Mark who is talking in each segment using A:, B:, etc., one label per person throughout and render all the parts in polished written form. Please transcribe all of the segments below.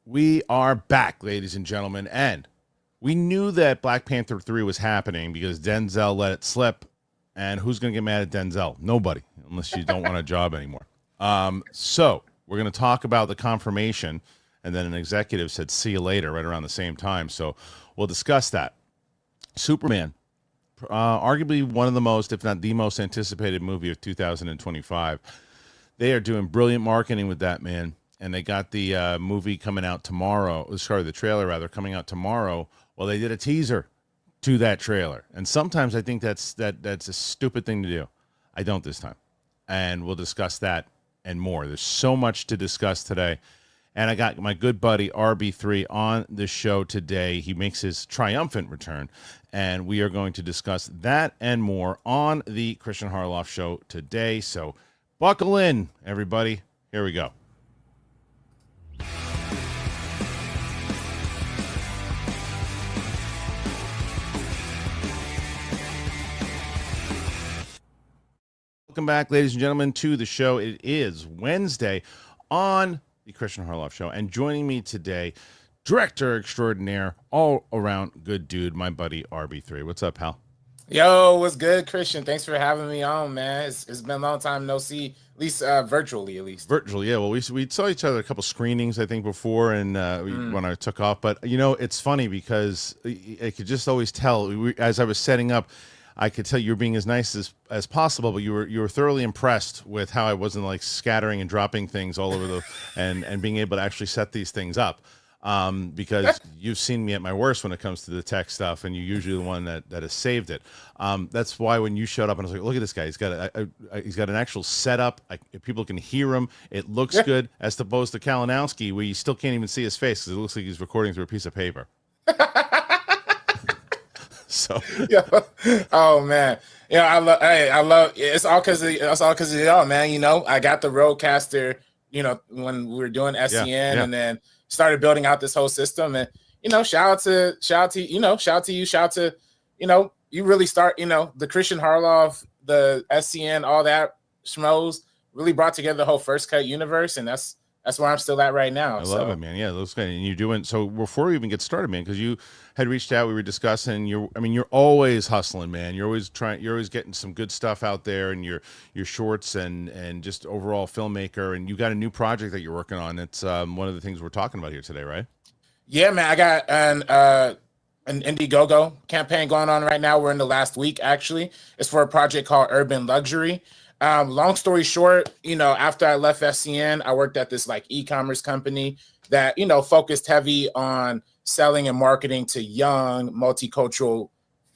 A: We are back, ladies and gentlemen, and we knew that Black Panther 3 was happening because Denzel let it slip. And who's going to get mad at Denzel? Nobody, unless you don't want a job anymore. So we're going to talk about the confirmation, and then an executive said, see you later, right around the same time. So we'll discuss that. Superman, arguably one of the most, if not the most anticipated movie of 2025. They are doing brilliant marketing with that, man. And they got the movie coming out tomorrow. Sorry, the trailer, rather, coming out tomorrow. Well, they did a teaser to that trailer. And sometimes I think that's a stupid thing to do. I don't this time. And we'll discuss that and more. There's so much to discuss today. And I got my good buddy RB3 on the show today. He makes his triumphant return. And we are going to discuss that and more on the Kristian Harloff show today. So buckle in, everybody. Here we go. Welcome back, ladies and gentlemen, to the show. It is Wednesday on the Kristian Harloff show. And joining me today, director extraordinaire, all around good dude, my buddy RB3. What's up, pal?
B: Yo, what's good, Kristian? Thanks for having me on, man. It's been a long time no see, at least virtually, at least.
A: Virtually, yeah. Well, we saw each other a couple screenings, I think, before, and when I took off. But, you know, it's funny because I could just always tell, as I was setting up, I could tell you were being as nice as possible, but you were thoroughly impressed with how I wasn't like scattering and dropping things all over the and being able to actually set these things up. Because you've seen me at my worst when it comes to the tech stuff, and you're usually the one that has saved it. That's why when you showed up, and I was like, look at this guy. He's got an actual setup. People can hear him. It looks good, as opposed to Kalinowski, where you still can't even see his face because it looks like he's recording through a piece of paper. So,
B: oh man, I love. It's all because of y'all, man. You know, I got the Rodecaster, you know, when we were doing SCN, and then started building out this whole system. And you know, shout out to you really start, you know, the Kristian Harloff, the SCN, all that schmoes really brought together the whole First Cut universe, and that's where I'm still at right now.
A: I love it, man. Yeah, those guys, and you're doing so. Before we even get started, man, because you had reached out, we were discussing. You're always hustling, man. You're always getting some good stuff out there, and your shorts and just overall filmmaker. And you got a new project that you're working on. It's one of the things we're talking about here today, right?
B: Yeah, man. I got an Indiegogo campaign going on right now. We're in the last week, actually. It's for a project called Urban Luxury. Long story short, you know, after I left FCN, I worked at this like e-commerce company that, you know, focused heavy on selling and marketing to young multicultural,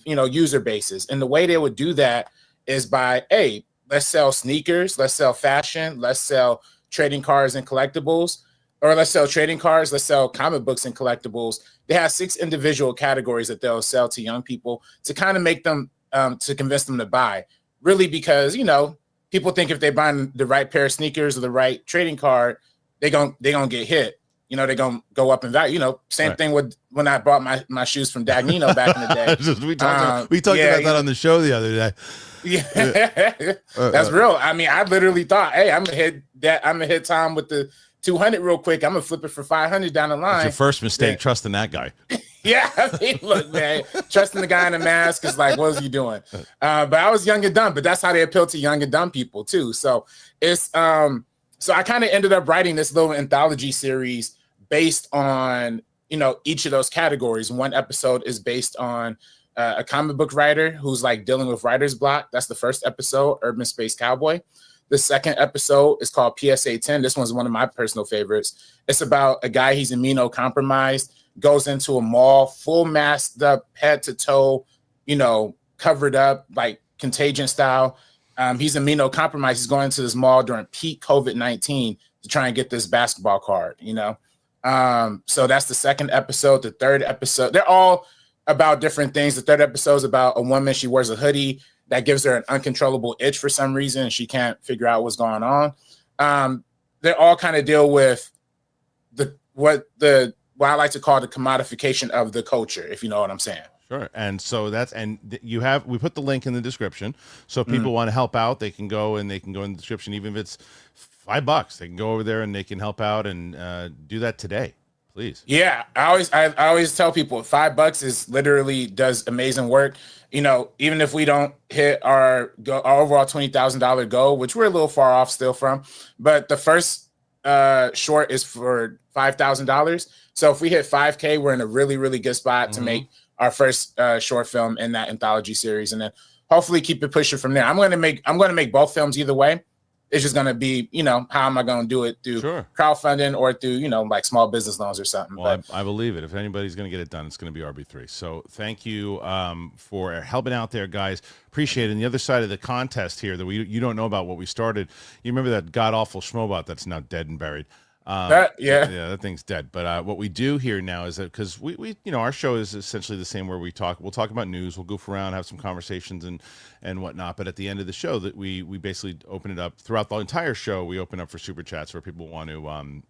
B: you know, user bases. And the way they would do that is by, hey, let's sell sneakers, let's sell fashion, let's sell trading cards and collectibles, or let's sell trading cards, let's sell comic books and collectibles. They have 6 individual categories that they'll sell to young people to kind of make them, to convince them to buy. Really, because, you know, people think if they buy the right pair of sneakers or the right trading card, they gonna get hit. You know, they're gonna go up in value. You know, same thing with when I bought my shoes from Dagnino back in the day.
A: we talked about that on the show the other day.
B: Yeah, that's real. I mean, I literally thought, hey, I'm gonna hit Tom with the 200 real quick. I'm gonna flip it for 500 down the line.
A: That's your first mistake, trusting that guy.
B: Yeah, I mean, look, man, trusting the guy in the mask is like, what is he doing? But I was young and dumb, but that's how they appeal to young and dumb people too. So it's so I kind of ended up writing this little anthology series based on, you know, each of those categories. One episode is based on a comic book writer who's like dealing with writer's block. That's the first episode, Urban Space Cowboy. The second episode is called PSA 10. This one's one of my personal favorites. It's about a guy, he's immunocompromised, goes into a mall, full masked up, head to toe, you know, covered up, like Contagion style. He's immunocompromised. He's going to this mall during peak COVID-19 to try and get this basketball card, you know? So that's the second episode. The third episode, they're all about different things. The third episode is about a woman. She wears a hoodie that gives her an uncontrollable itch for some reason, and she can't figure out what's going on. They all kind of deal with what I like to call the commodification of the culture, if you know what I'm saying.
A: Sure. And so we put the link in the description. So if people want to help out, they can go in the description, even if it's $5, they can go over there and they can help out and do that today. Please.
B: Yeah, I always tell people $5 is literally does amazing work. You know, even if we don't hit our overall $20,000 goal, which we're a little far off still from, but the first short is for $5,000. So if we hit 5K, we're in a really, really good spot to make our first short film in that anthology series, and then hopefully keep it pushing from there. I'm gonna make both films either way. It's just gonna be, you know, how am I gonna do it through crowdfunding or through, you know, like small business loans or something.
A: Well,
B: but
A: I believe it. If anybody's gonna get it done, it's gonna be RB3. So thank you for helping out there, guys. Appreciate it. And the other side of the contest here that you don't know about what we started. You remember that god awful Schmobot that's now dead and buried. Yeah, that thing's dead. But what we do here now is that because we you know, our show is essentially the same where we'll talk about news, we'll goof around, have some conversations and whatnot. But at the end of the show, that we basically open it up throughout the entire show. We open up for super chats where people want to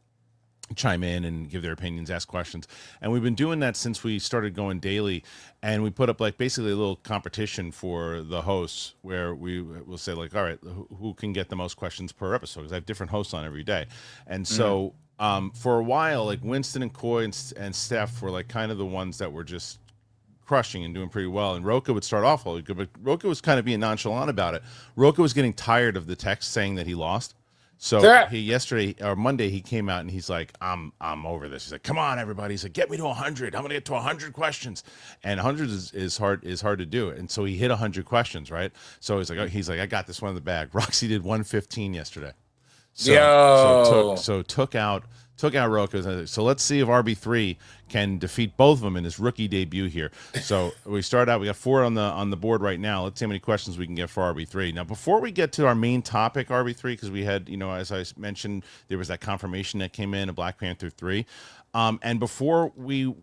A: chime in and give their opinions, ask questions. And we've been doing that since we started going daily. And we put up like basically a little competition for the hosts where we will say like, all right, who can get the most questions per episode? Because I have different hosts on every day. And so for a while, like Winston and Coy and Steph were like kind of the ones that were just crushing and doing pretty well. And Roka would start off really good, but Roka was kind of being nonchalant about it. Roka was getting tired of the text saying that he lost. So he Monday, he came out and he's like, I'm over this. He's like, come on, everybody. He's like, get me to 100. I'm going to get to 100 questions. And 100 is hard to do it. And so he hit 100 questions, right? So he's like, I got this one in the bag. Roxy did 115 yesterday. So took out Roka. So let's see if RB3 can defeat both of them in his rookie debut here. So we start out. We got 4 on the board right now. Let's see how many questions we can get for RB3. Now, before we get to our main topic, RB3, because we had, you know, as I mentioned, there was that confirmation that came in of Black Panther 3. And before when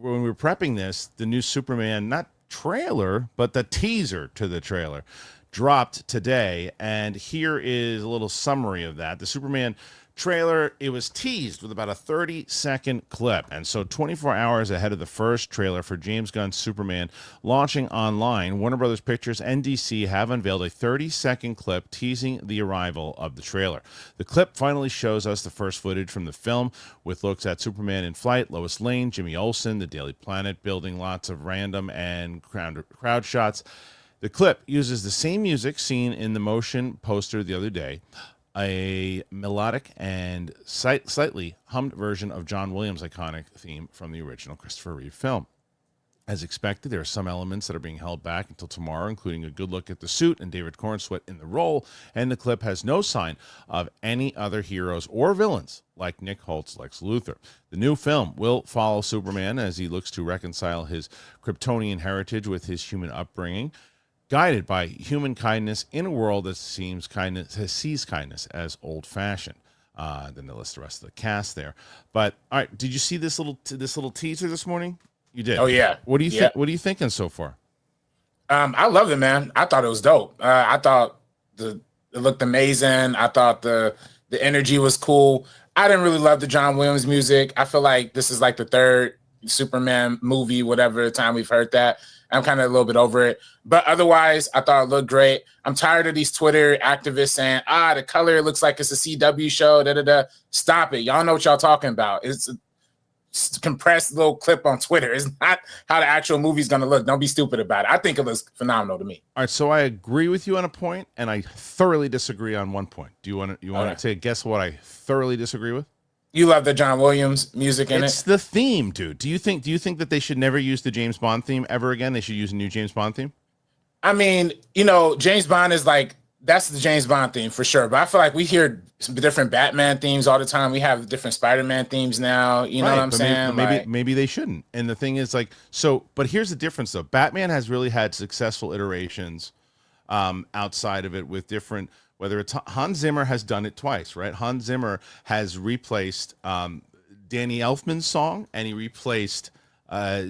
A: we were prepping this, the new Superman, not trailer, but the teaser to the trailer dropped today. And here is a little summary of that. The Superman trailer, it was teased with about a 30-second clip. And so 24 hours ahead of the first trailer for James Gunn's Superman launching online, Warner Brothers Pictures and DC have unveiled a 30-second clip teasing the arrival of the trailer. The clip finally shows us the first footage from the film with looks at Superman in flight, Lois Lane, Jimmy Olsen, the Daily Planet building, lots of random and crowd shots. The clip uses the same music seen in the motion poster the other day, a melodic and slightly hummed version of John Williams' iconic theme from the original Christopher Reeve film. As expected, there are some elements that are being held back until tomorrow, including a good look at the suit and David Corenswet in the role, and the clip has no sign of any other heroes or villains like Nick Holt's Lex Luthor. The new film will follow Superman as he looks to reconcile his Kryptonian heritage with his human upbringing, guided by human kindness in a world that sees kindness as old-fashioned. Then they list the rest of the cast there. But all right, did you see this little teaser this morning? You did.
B: Oh yeah.
A: What do you think? What are you thinking so far?
B: I loved it, man. I thought it was dope. I thought it looked amazing. I thought the energy was cool. I didn't really love the John Williams music. I feel like this is like the third Superman movie, whatever time we've heard that. I'm kind of a little bit over it. But otherwise, I thought it looked great. I'm tired of these Twitter activists saying, the color looks like it's a CW show, da-da-da. Stop it. Y'all know what y'all talking about. It's a compressed little clip on Twitter. It's not how the actual movie's going to look. Don't be stupid about it. I think it looks phenomenal to me.
A: All right, so I agree with you on a point, and I thoroughly disagree on one point. Do you want to say, guess what I thoroughly disagree with?
B: You love the John Williams music in it?
A: It's the theme, dude. Do you think that they should never use the James Bond theme ever again? They should use a new James Bond theme?
B: I mean, you know, James Bond is like, that's the James Bond theme for sure. But I feel like we hear some different Batman themes all the time. We have different Spider-Man themes now. You know what I'm saying?
A: Maybe they shouldn't. And the thing is, like, but here's the difference, though. Batman has really had successful iterations outside of it with different, whether it's Hans Zimmer has done it twice, right? Hans Zimmer has replaced Danny Elfman's song, and he replaced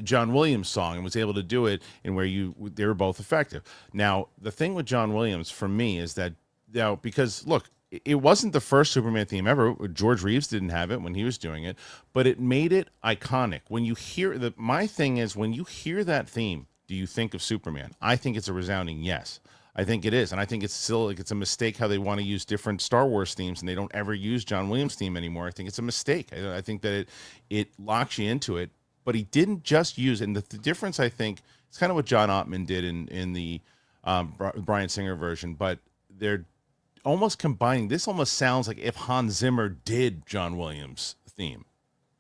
A: John Williams' song, and was able to do it in where they were both effective. Now, the thing with John Williams for me is that, you know, because look, it wasn't the first Superman theme ever. George Reeves didn't have it when he was doing it, but it made it iconic. When you hear my thing is, when you hear that theme, do you think of Superman? I think it's a resounding yes. I think it is, and I think it's still like it's a mistake how they want to use different Star Wars themes and they don't ever use John Williams' theme anymore. I think it's a mistake. I think that it locks you into it, but he didn't just use it. And the difference, I think, it's kind of what John Ottman did in the Bryan Singer version, but they're almost combining. This almost sounds like if Hans Zimmer did John Williams' theme.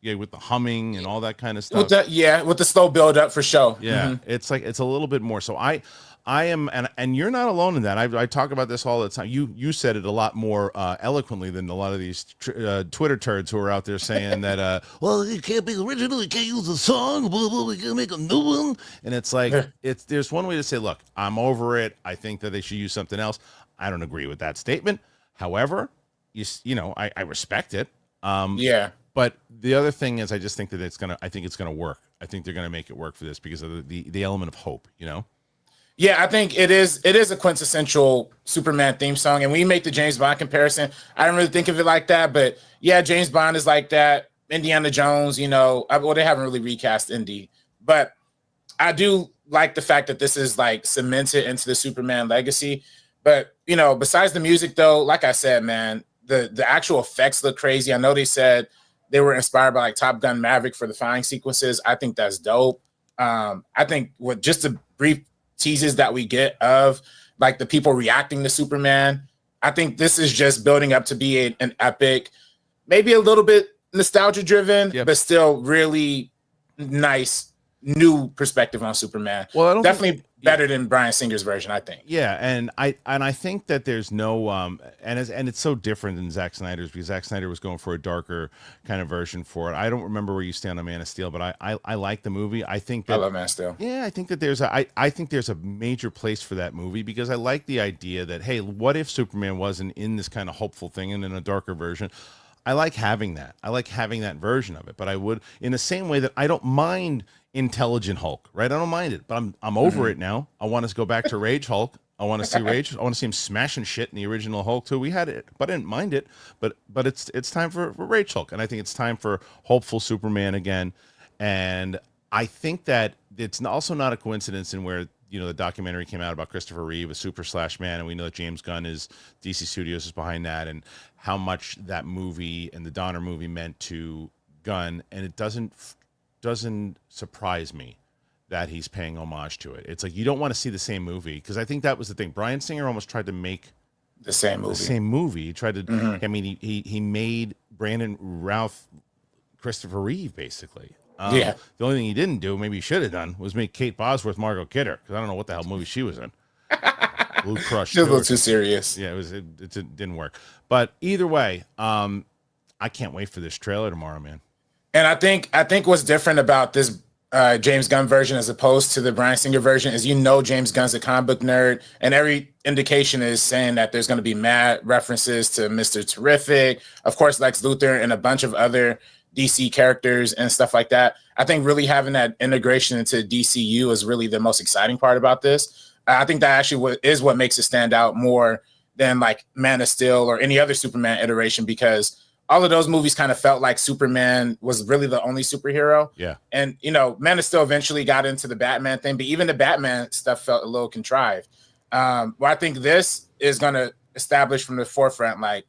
A: Yeah, with the humming and all that kind of stuff.
B: With the slow build up for show.
A: Yeah, it's like it's a little bit more. So I am, and you're not alone in that. I talk about this all the time. You said it a lot more eloquently than a lot of these Twitter turds who are out there saying that, well, it can't be original, you can't use a song, blah, blah, we can make a new one. And it's like, there's one way to say, look, I'm over it. I think that they should use something else. I don't agree with that statement. However, you know, I respect it. But the other thing is, I just think that I think it's gonna work. I think they're gonna make it work for this because of the element of hope, you know?
B: Yeah, I think it is a quintessential Superman theme song. And when you make the James Bond comparison, I don't really think of it like that. But yeah, James Bond is like that. Indiana Jones, you know, well, they haven't really recast Indy. But I do like the fact that this is like cemented into the Superman legacy. But, you know, besides the music, though, like I said, man, the actual effects look crazy. I know they said they were inspired by like Top Gun Maverick for the fighting sequences. I think that's dope. I think with just the brief teases that we get of like the people reacting to Superman, I think this is just building up to be an epic, maybe a little bit nostalgia driven, but still really nice new perspective on Superman. Well, I don't definitely better than Bryan Singer's version, I think.
A: Yeah, and I think that there's no and it's so different than Zack Snyder's because Zack Snyder was going for a darker kind of version for it. I don't remember where you stand on Man of Steel, but I like the movie. I think that
B: I love Man of Steel.
A: Yeah, I think that there's a major place for that movie because I like the idea that, hey, what if Superman wasn't in this kind of hopeful thing and in a darker version? I like having that. I like having that version of it, but I would in the same way that I don't mind intelligent Hulk, right? I don't mind it, but I'm over it now. I want us to go back to Rage Hulk. I want to see Rage. I want to see him smashing shit in the original Hulk too. We had it, but I didn't mind it. But it's time for Rage Hulk, and I think it's time for hopeful Superman again. And I think that it's also not a coincidence in where, you know, the documentary came out about Christopher Reeve, a super slash man, and we know that James Gunn is DC Studios is behind that, and how much that movie and the Donner movie meant to Gunn, and it doesn't surprise me that he's paying homage to it. It's like you don't want to see the same movie because I think that was the thing. Bryan Singer almost tried to make
B: the same movie. He tried to.
A: I mean, he made Brandon Routh Christopher Reeve basically.
B: The
A: only thing he didn't do, maybe he should have done, was make Kate Bosworth Margot Kidder because I don't know what the hell movie she was in. Blue Crush.
B: She was a little too serious.
A: Yeah, it didn't work. But either way, I can't wait for this trailer tomorrow, man.
B: And I think what's different about this James Gunn version as opposed to the Bryan Singer version is, you know, James Gunn's a comic book nerd, and every indication is saying that there's going to be mad references to Mr. Terrific, of course, Lex Luthor, and a bunch of other DC characters and stuff like that. I think really having that integration into DCU is really the most exciting part about this. I think that actually is what makes it stand out more than like Man of Steel or any other Superman iteration, because all of those movies kind of felt like Superman was really the only superhero.
A: Yeah.
B: And, you know, Man of Steel eventually got into the Batman thing, but even the Batman stuff felt a little contrived. Well, I think this is going to establish from the forefront, like,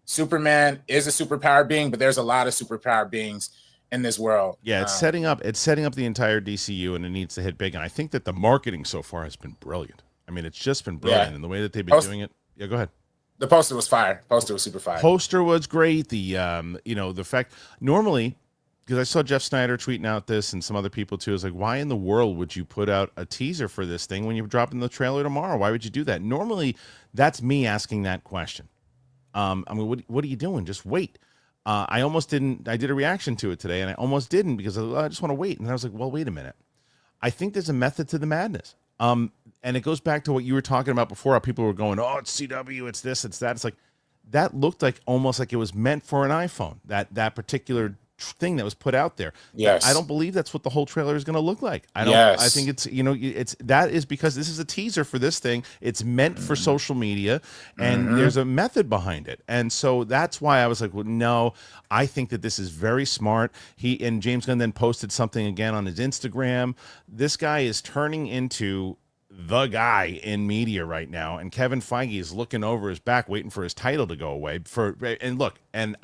B: Superman is a superpower being, but there's a lot of superpower beings in this world.
A: Yeah, it's setting up the entire DCU, and it needs to hit big. And I think that the marketing so far has been brilliant. I mean, it's just been brilliant, and the way that they've been doing it. Yeah, go ahead.
B: The poster was fire. Poster was super fire.
A: Poster was great. The you know, the fact normally, because I saw Jeff Snyder tweeting out this and some other people too, is like, why in the world would you put out a teaser for this thing when you're dropping the trailer tomorrow? Why would you do that? Normally, that's me asking that question. I mean, what are you doing? Just wait. I almost didn't. I did a reaction to it today, and I almost didn't because I just want to wait. And I was like, well, wait a minute. I think there's a method to the madness. And it goes back to what you were talking about before. How people were going, oh, it's CW, it's this, it's that. It's like that looked like almost like it was meant for an iPhone. That particular thing that was put out there.
B: Yes.
A: I don't believe that's what the whole trailer is going to look like. I don't. Yes. I think it's, you know, that is because this is a teaser for this thing. It's meant for social media, and there's a method behind it. And so that's why I was like, well, no, I think that this is very smart. James Gunn then posted something again on his Instagram. This guy is turning into the guy in media right now, and Kevin Feige is looking over his back, waiting for his title to go away. And look, and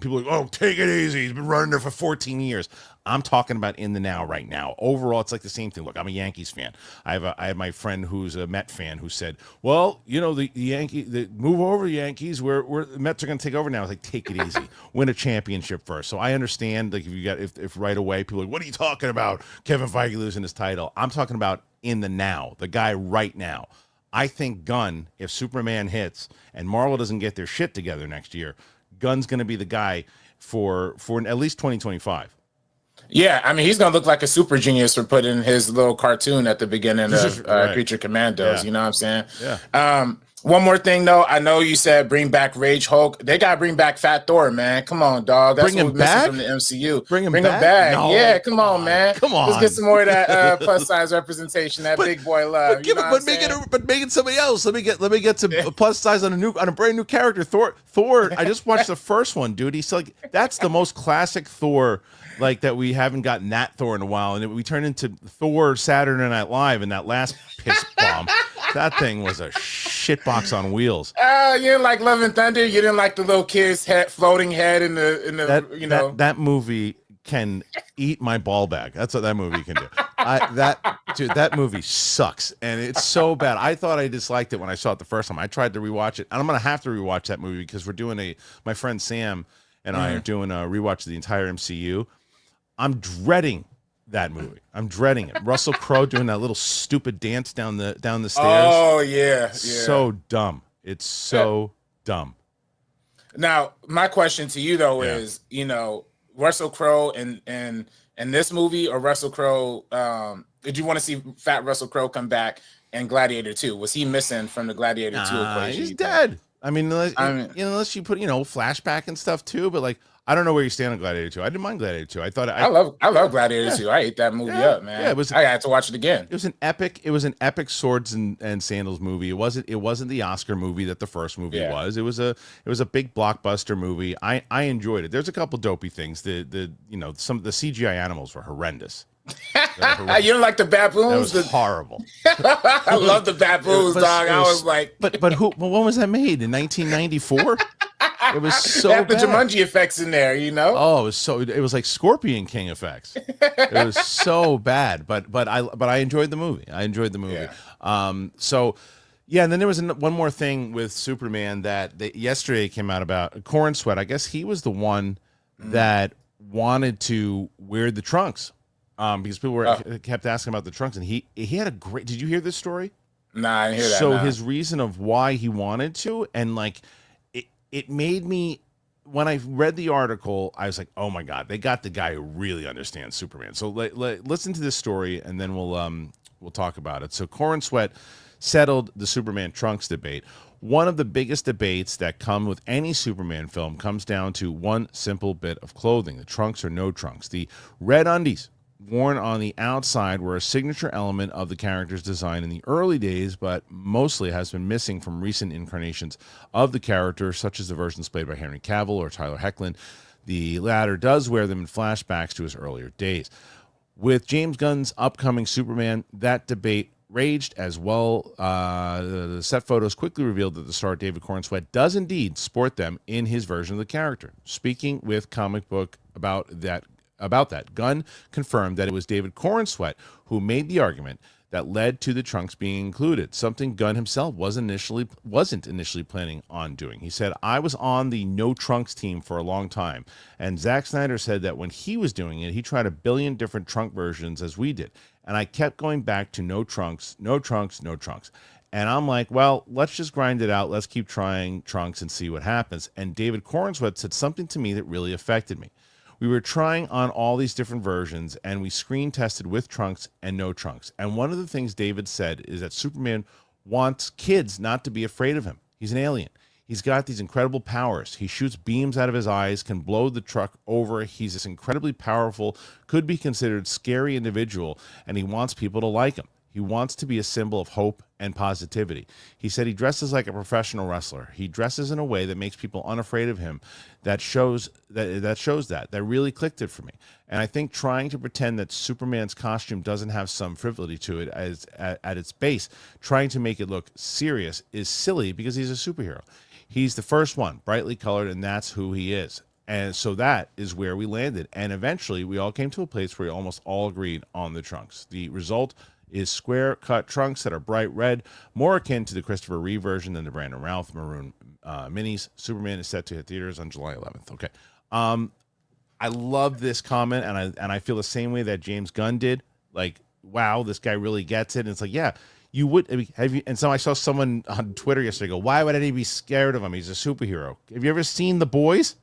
A: people are like, oh, take it easy. He's been running there for 14 years. I'm talking about in the now, right now. Overall, it's like the same thing. Look, I'm a Yankees fan. I have my friend who's a Met fan who said, well, you know, the move over Yankees. We're the Mets are going to take over now. I was like, take it easy. Win a championship first. So I understand, like, if right away people are like, what are you talking about? Kevin Feige losing his title. I'm talking about in the now, the guy right now. I think Gunn, if Superman hits and Marvel doesn't get their shit together next year, Gunn's going to be the guy for at least 2025.
B: Yeah, I mean, he's gonna look like a super genius for putting his little cartoon at the beginning of
A: right.
B: Creature Commandos.
A: Yeah.
B: You know what I'm saying?
A: Yeah.
B: One more thing though, I know you said bring back Rage Hulk. They gotta bring back Fat Thor, man. Come on, dog. That's what we're missing from the MCU.
A: Bring him back. No,
B: yeah, come on, man.
A: Come on.
B: Let's get some more of that plus size representation, that big boy love.
A: Make it somebody else. Let me get some plus size on a brand new character. Thor. I just watched the first one, dude. He's like, that's the most classic Thor. Like that, we haven't gotten that Thor in a while, and we turned into Thor Saturday Night Live, and that last piss bomb, that thing was a shitbox on wheels.
B: You didn't like Love and Thunder. You didn't like the little kid's floating head in the
A: that movie can eat my ball bag. That's what that movie can do. That movie sucks, and it's so bad. I thought I disliked it when I saw it the first time. I tried to rewatch it, and I'm gonna have to rewatch that movie because we're doing my friend Sam and I are doing a rewatch of the entire MCU. I'm dreading that movie. I'm dreading it. Russell Crowe doing that little stupid dance down the stairs.
B: Oh yeah.
A: So dumb. It's so dumb.
B: Now, my question to you though is, you know, Russell Crowe in this movie, or Russell Crowe? Did you want to see Fat Russell Crowe come back in Gladiator 2? Was he missing from the Gladiator 2 equation?
A: He's dead. I mean, unless you put flashback and stuff too, but like. I don't know where you stand on Gladiator 2. I didn't mind Gladiator 2. I love Gladiator 2. I ate that movie up, man. Yeah, I had to watch it again. It was an epic swords and sandals movie. It wasn't the Oscar movie that the first movie was. It was a big blockbuster movie. I enjoyed it. There's a couple dopey things. Some of the CGI animals were horrendous.
B: You don't like the baboons?
A: That was horrible.
B: I love the baboons, dog. I was like,
A: but when was that made? In 1994? It was so bad.
B: The Jumanji effects in there, you know.
A: Oh, it was like Scorpion King effects. It was so bad, but I enjoyed the movie. Yeah. And then there was one more thing with Superman that yesterday came out about Corenswet. I guess he was the one that wanted to wear the trunks. Because people kept asking about the trunks, and he had a great. Did you hear this story?
B: Nah, I didn't hear that.
A: So his reason of why he wanted to, and like, it made me. When I read the article, I was like, oh my god, they got the guy who really understands Superman. So listen to this story, and then we'll talk about it. So Corenswet settled the Superman trunks debate. One of the biggest debates that come with any Superman film comes down to one simple bit of clothing: the trunks or no trunks. The red undies worn on the outside were a signature element of the character's design in the early days, but mostly has been missing from recent incarnations of the character, such as the versions played by Henry Cavill or Tyler Hoechlin. The latter does wear them in flashbacks to his earlier days. With James Gunn's upcoming Superman, that debate raged as well. The set photos quickly revealed that the star David Corenswet does indeed sport them in his version of the character. Speaking with Comic Book about that, Gunn confirmed that it was David Corenswet who made the argument that led to the trunks being included, something Gunn himself wasn't initially planning on doing. He said, I was on the no trunks team for a long time, and Zack Snyder said that when he was doing it, he tried a billion different trunk versions as we did, and I kept going back to no trunks, no trunks, no trunks. And I'm like, well, let's just grind it out. Let's keep trying trunks and see what happens. And David Corenswet said something to me that really affected me. We were trying on all these different versions, and we screen tested with trunks and no trunks. And one of the things David said is that Superman wants kids not to be afraid of him. He's an alien. He's got these incredible powers. He shoots beams out of his eyes, can blow the truck over. He's this incredibly powerful, could be considered scary individual, and he wants people to like him. He wants to be a symbol of hope and positivity. He said he dresses like a professional wrestler. He dresses in a way that makes people unafraid of him. That shows that really clicked it for me. And I think trying to pretend that Superman's costume doesn't have some frivolity to it at its base, trying to make it look serious, is silly because he's a superhero. He's the first one, brightly colored, and that's who he is. And so that is where we landed. And eventually we all came to a place where we almost all agreed on the trunks. The result is square cut trunks that are bright red, more akin to the Christopher Reeve version than the Brandon Routh maroon minis. Superman is set to hit theaters on July 11th. Okay. I love this comment, and I feel the same way that James Gunn did. Like, wow, this guy really gets it. And it's like, yeah, you would have you. And so I saw someone on Twitter yesterday go, why would anybody be scared of him? He's a superhero. Have you ever seen The Boys?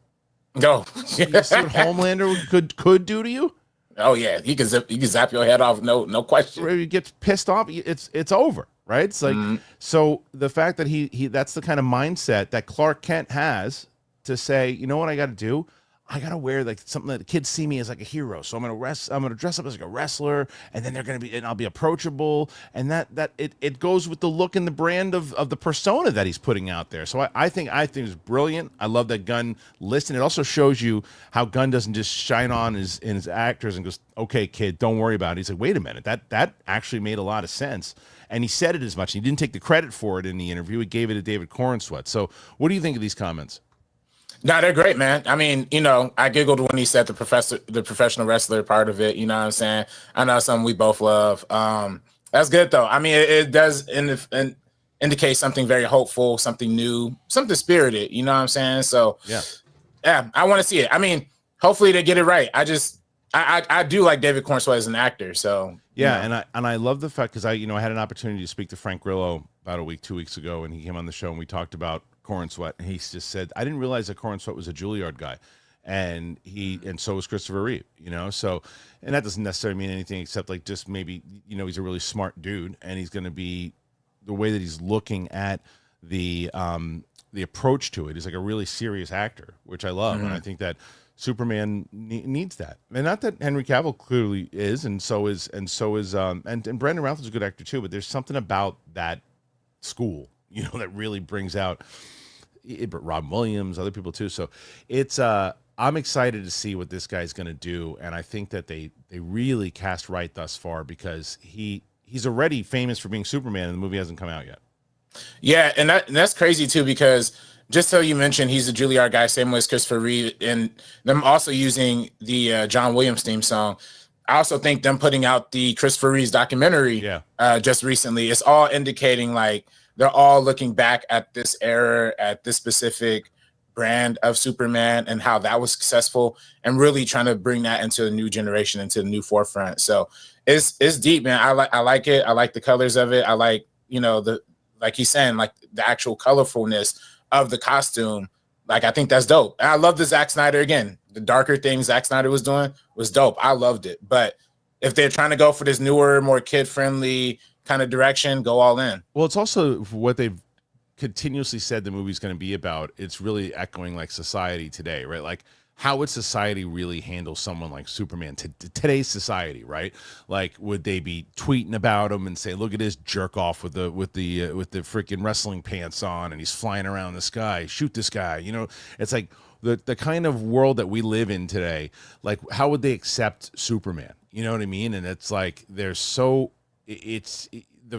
B: No.
A: You see what Homelander could do to you?
B: Oh yeah, he can zap your head off, no question.
A: Where you get pissed off, it's over, right? It's like so the fact that he that's the kind of mindset that Clark Kent has to say, you know what I got to do? I got to wear like something that the kids see me as like a hero. So I'm going to dress up as like a wrestler, and then I'll be approachable. And that it goes with the look and the brand of the persona that he's putting out there. So I think it's brilliant. I love that Gunn listened. It also shows you how Gunn doesn't just shine on his actors and goes, okay, kid, don't worry about it. He's like, wait a minute, that actually made a lot of sense. And he said it as much. He didn't take the credit for it in the interview. He gave it to David Corenswet. So what do you think of these comments?
B: No, they're great, man. I mean, I giggled when he said the professional wrestler part of it. You know what I'm saying? I know something we both love. That's good though. I mean, it does indicate something very hopeful, something new, something spirited. You know what I'm saying? So yeah, I want to see it. I mean, hopefully they get it right. I do like David Corenswet as an actor. So
A: yeah, and I love the fact because I had an opportunity to speak to Frank Grillo about 2 weeks ago, and he came on the show and we talked about Corenswet, and he just said, I didn't realize that Corenswet was a Juilliard guy, and so was Christopher Reeve, so, and that doesn't necessarily mean anything except like just maybe, he's a really smart dude, and he's going to be the way that he's looking at the approach to it is like a really serious actor, which I love. And I think that Superman needs that, and not that Henry Cavill clearly is, and so is and Brandon Routh is a good actor too, but there's something about that school, that really brings out but Robin Williams, other people too. So it's I'm excited to see what this guy's going to do, and I think that they really cast right thus far because he's already famous for being Superman, and the movie hasn't come out yet.
B: Yeah, and that's crazy too because just so you mentioned, he's a Juilliard guy, same way as Christopher Reeve, and them also using the John Williams theme song. I also think them putting out the Christopher Reeve's documentary just recently, it's all indicating like they're all looking back at this era, at this specific brand of Superman and how that was successful, and really trying to bring that into a new generation, into the new forefront. So it's deep, man. I like it. I like the colors of it. I like, like he's saying, like the actual colorfulness of the costume. Like, I think that's dope. And I love the Zack Snyder again. The darker thing Zack Snyder was doing was dope. I loved it. But if they're trying to go for this newer, more kid-friendly kind of direction, go all in.
A: Well, it's also what they've continuously said the movie's going to be about. It's really echoing like society today, right? Like, how would society really handle someone like Superman today's society, right? Like, would they be tweeting about him and say, "Look at this jerk off with the freaking wrestling pants on, and he's flying around the sky. Shoot this guy." It's like the kind of world that we live in today. Like, how would they accept Superman? You know what I mean? And it's like the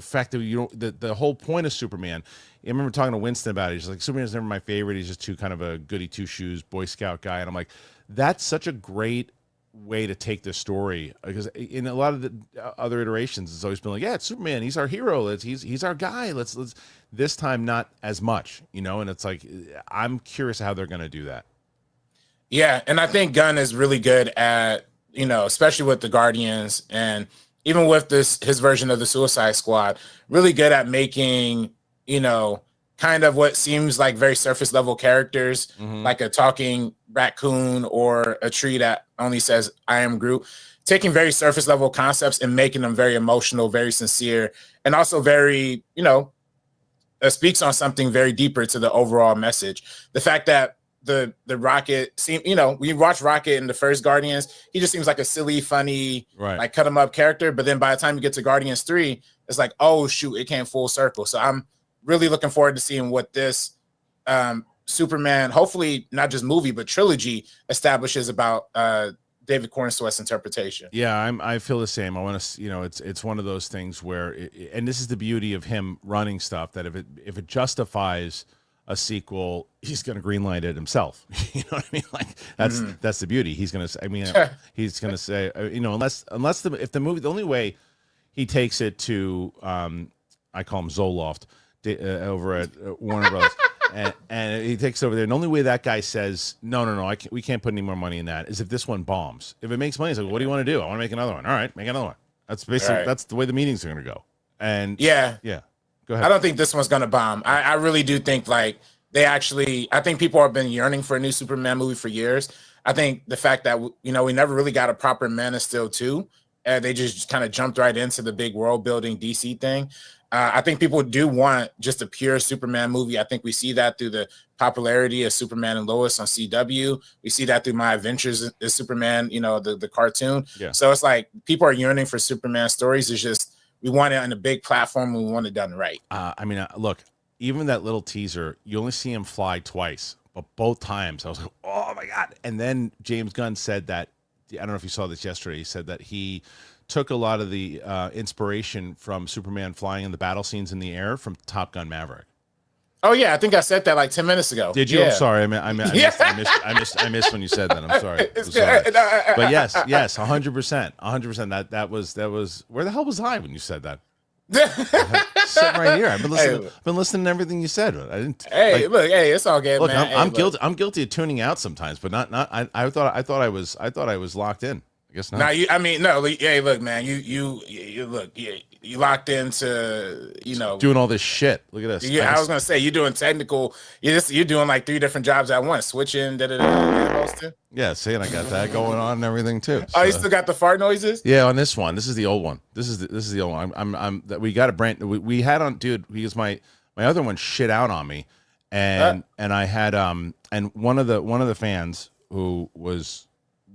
A: fact that the whole point of Superman. I remember talking to Winston about it. He's like, Superman's never my favorite. He's just too kind of a goody two shoes Boy Scout guy. And I'm like, that's such a great way to take this story, because in a lot of the other iterations, it's always been like, yeah, it's Superman. He's our hero. He's our guy. Let's this time not as much, And it's like, I'm curious how they're going to do that.
B: Yeah, and I think Gunn is really good at, especially with the Guardians and even with his version of the Suicide Squad, really good at making, kind of what seems like very surface level characters, like a talking raccoon or a tree that only says, "I am Groot," taking very surface level concepts and making them very emotional, very sincere, and also very, speaks on something very deeper to the overall message. The fact that the Rocket seem, you know, we watch Rocket in the first Guardians, he just seems like a silly, funny, like cut him up character. But then by the time you get to Guardians 3, it's like, oh shoot, it came full circle. So I'm really looking forward to seeing what this Superman, hopefully not just movie but trilogy, establishes about David Corenswet's interpretation.
A: Yeah, I feel the same. I want to, you know, it's one of those things where, and this is the beauty of him running stuff, that if it justifies a sequel, he's going to greenlight it himself. You know what I mean? Like that's the beauty. He's going to, I mean, he's going to say, you know, unless if the movie, the only way he takes it to, I call him Zoloft over at Warner Brothers. And he takes over there. And the only way that guy says, no, we can't put any more money in that, is if this one bombs. If it makes money, he's like, what do you want to do? I want to make another one. All right, make another one. That's basically, that's the way the meetings are going to go. And yeah. Go ahead.
B: I don't think this one's going to bomb. I really do think like I think people have been yearning for a new Superman movie for years. I think the fact that, you know, we never really got a proper Man of Steel 2. They just kind of jumped right into the big world building DC thing. I think people do want just a pure Superman movie. I think we see that through the popularity of Superman and Lois on CW. We see that through My Adventures as Superman, you know, the cartoon. Yeah. So it's like people are yearning for Superman stories. It's just we want it on a big platform and we want it done right.
A: I mean, look, even that little teaser, you only see him fly twice, but both times I was like, oh my God. And then James Gunn said that, I don't know if you saw this yesterday, he said that he took a lot of the inspiration from Superman flying in the battle scenes in the air from Top Gun Maverick.
B: Oh yeah, I think I said that like 10 minutes ago.
A: Did you?
B: Yeah.
A: I'm sorry. I missed when you said that. I'm sorry. But yes, 100%. That was where the hell was I when you said that? Sitting right here. I've been listening to everything you said. I didn't.
B: Hey, look, it's all good.
A: Look,
B: man.
A: I'm guilty. I'm guilty of tuning out sometimes, but not. I thought I was locked in. I guess not.
B: Hey, look, man, you locked into, you know,
A: doing all this shit. Look at this.
B: Yeah, I was gonna say you're doing technical. You're doing like 3 different jobs at once, switching.
A: Yeah, saying I got that going on and everything too.
B: Oh, you still got the fart noises?
A: Yeah, on this one. This is the old one. This is the old one. I'm we got a brand. We had on, dude, because my other one shit out on me, and I had and one of the fans who was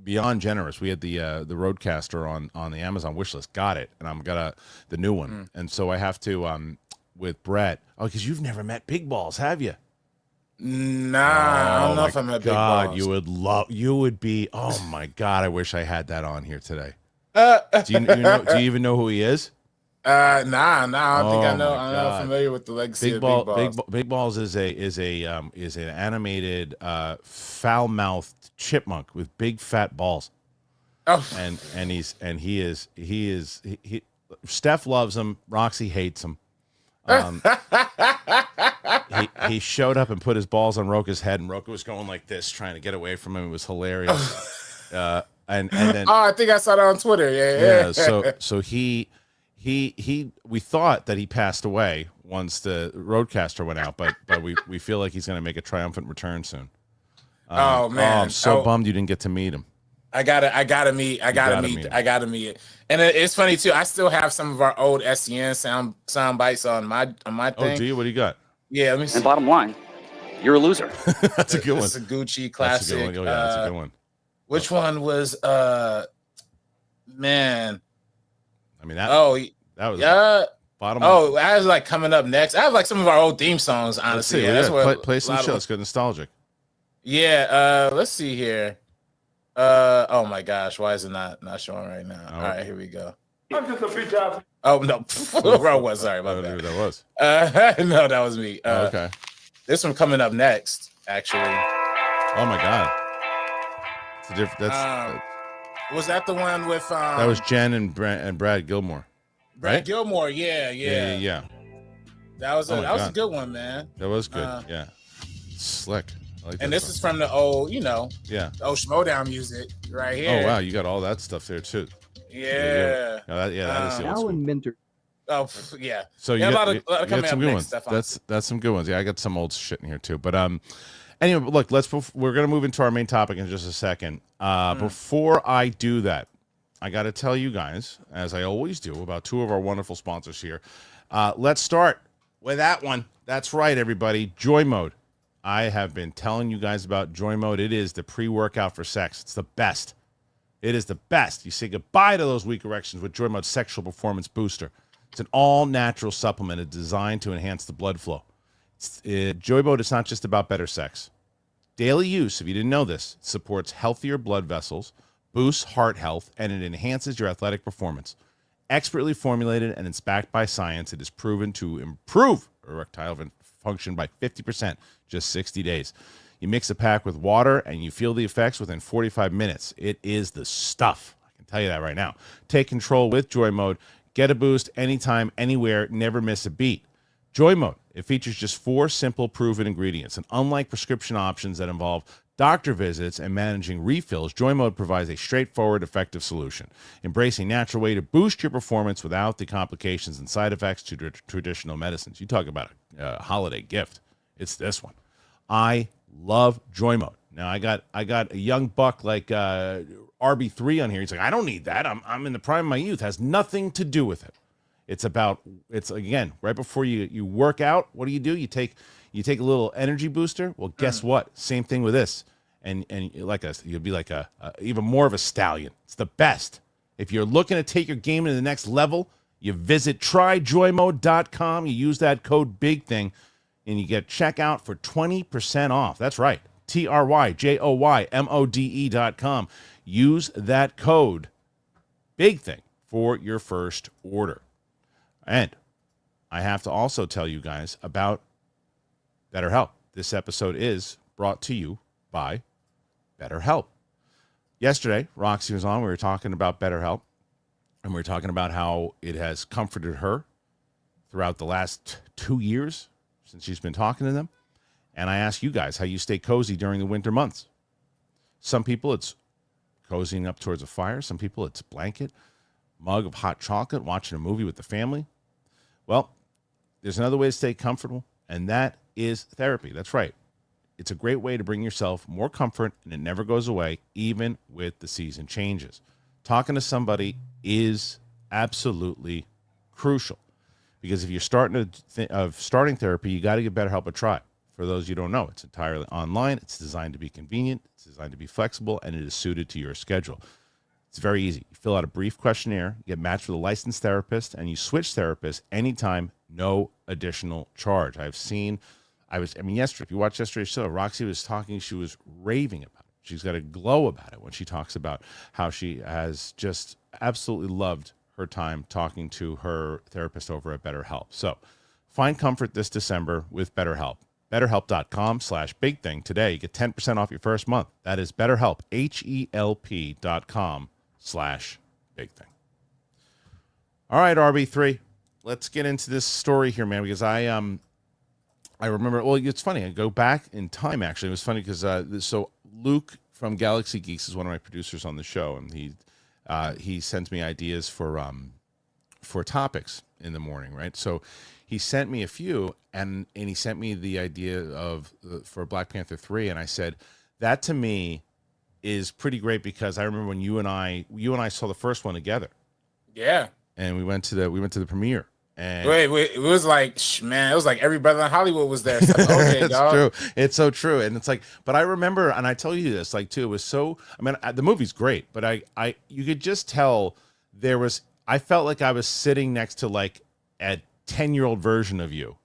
A: beyond generous. We had the Roadcaster on the Amazon wish list. Got it, and I'm got the new one, and so I have to with Brett. Oh, because you've never met Big Balls, have you?
B: Nah, I don't know if I'm at Big Balls.
A: You would be. Oh my God, I wish I had that on here today. Do you even know who he is?
B: Nah, I don't think I know. I'm not familiar with the legacy of Big Balls.
A: Big Balls is an animated foul-mouthed chipmunk with big fat balls. Oh, and he is Steph loves him. Roxy hates him. He showed up and put his balls on Roka's head, and Roka was going like this, trying to get away from him. It was hilarious. And then
B: I think I saw that on Twitter. Yeah.
A: So he we thought that he passed away once the Roadcaster went out, but we feel like he's going to make a triumphant return soon.
B: Oh man,
A: I'm so bummed you didn't get to meet him.
B: I gotta meet. And it's funny too. I still have some of our old SCN sound bites on my thing.
A: Oh, do you? What do you got?
B: Yeah, let me see.
C: And bottom line, you're a loser.
A: That's a good one.
B: It's a Gucci classic.
A: That's a good one. Oh, yeah, that's a good one.
B: Which one was man?
A: I mean that was bottom.
B: Oh, I was like coming up next. I have like some of our old theme songs. Honestly,
A: that's what play some show. Let's go nostalgic.
B: Yeah. Let's see here. Oh my gosh, why is it not showing right now? All right, here we go. I'm just a bitch ass. Oh no, wrong one. Sorry about that.
A: That was.
B: No, that was me.
A: Okay.
B: This one coming up next, actually.
A: Oh my God. It's a different.
B: Was that the one with?
A: That was Jen and Brad Gilmore.
B: Brad Gilmore, yeah. That was a good one, man.
A: That was good. Yeah. Slick. Like
B: and this is from the old, the old Schmodown music right here.
A: Oh wow, you got all that stuff there too.
B: Yeah.
A: That is the old school.
C: Minter.
B: Oh yeah.
A: So you got some good ones. That's some good ones. Yeah, I got some old shit in here too. But anyway, look, we're gonna move into our main topic in just a second. Before I do that, I got to tell you guys, as I always do, about 2 of our wonderful sponsors here. Let's start with that one. That's right, everybody. JOYMODE. I have been telling you guys about JOYMODE. It is the pre-workout for sex. It's the best. It is the best. You say goodbye to those weak erections with JOYMODE Sexual Performance Booster. It's an all-natural supplement designed to enhance the blood flow. JOYMODE is not just about better sex. Daily use, if you didn't know this, supports healthier blood vessels, boosts heart health, and it enhances your athletic performance. Expertly formulated and it's backed by science, it is proven to improve erectile function by 50%, just 60 days. You mix a pack with water and you feel the effects within 45 minutes. It is the stuff. I can tell you that right now. Take control with JOYMODE. Get a boost anytime, anywhere, never miss a beat. JOYMODE, it features just 4 simple, proven ingredients. And unlike prescription options that involve doctor visits and managing refills, JOYMODE provides a straightforward, effective solution. Embrace a natural way to boost your performance without the complications and side effects to traditional medicines. You talk about a holiday gift. It's this one. I love JOYMODE. Now I got a young buck like RB3 on here. He's like, I don't need that. I'm in the prime of my youth. It has nothing to do with it. It's again, right before you work out, what do? You take a little energy booster. Well, guess what? Same thing with this. And you'll be like a even more of a stallion. It's the best. If you're looking to take your game to the next level, you visit tryjoymode.com. You use that code BIGTHING and you get checkout for 20% off. That's right. tryjoymode.com. Use that code BIGTHING for your first order. And I have to also tell you guys about BetterHelp. This episode is brought to you by BetterHelp. Yesterday, Roxy was on. We were talking about BetterHelp, and we were talking about how it has comforted her throughout the last 2 years since she's been talking to them. And I asked you guys how you stay cozy during the winter months. Some people, it's cozying up towards a fire. Some people, it's a blanket, mug of hot chocolate, watching a movie with the family. Well, there's another way to stay comfortable, and that is therapy. That's right. It's a great way to bring yourself more comfort, and it never goes away, even with the season changes. Talking to somebody is absolutely crucial, because if you're starting therapy, you got to give BetterHelp a try. For those you don't know, it's entirely online. It's designed to be convenient. It's designed to be flexible, and it is suited to your schedule. It's very easy. You fill out a brief questionnaire, you get matched with a licensed therapist, and you switch therapists anytime, no additional charge. Yesterday, if you watched yesterday's show, Roxy was talking, she was raving about it. She's got a glow about it when she talks about how she has just absolutely loved her time talking to her therapist over at BetterHelp. So find comfort this December with BetterHelp. BetterHelp.com/bigthing today. You get 10% off your first month. That is BetterHelp, HELP.com/bigthing. All right, RB3, let's get into this story here, man, because I remember, well, it's funny. I go back in time, actually. It was funny because so Luke from Galaxy Geeks is one of my producers on the show, and he sends me ideas for topics in the morning, right? So he sent me a few, and he sent me the idea for Black Panther 3, and I said, that to me is pretty great, because I remember when you and I saw the first one together.
B: Yeah.
A: And we went to the premiere. And
B: wait, it was like, man, it was like every brother in Hollywood was there. So, okay,
A: it's true. It's so true. And it's like, but I remember, and I tell you this, like, too, it was so, I mean, the movie's great, but you could just tell I felt like I was sitting next to like a 10-year-old version of you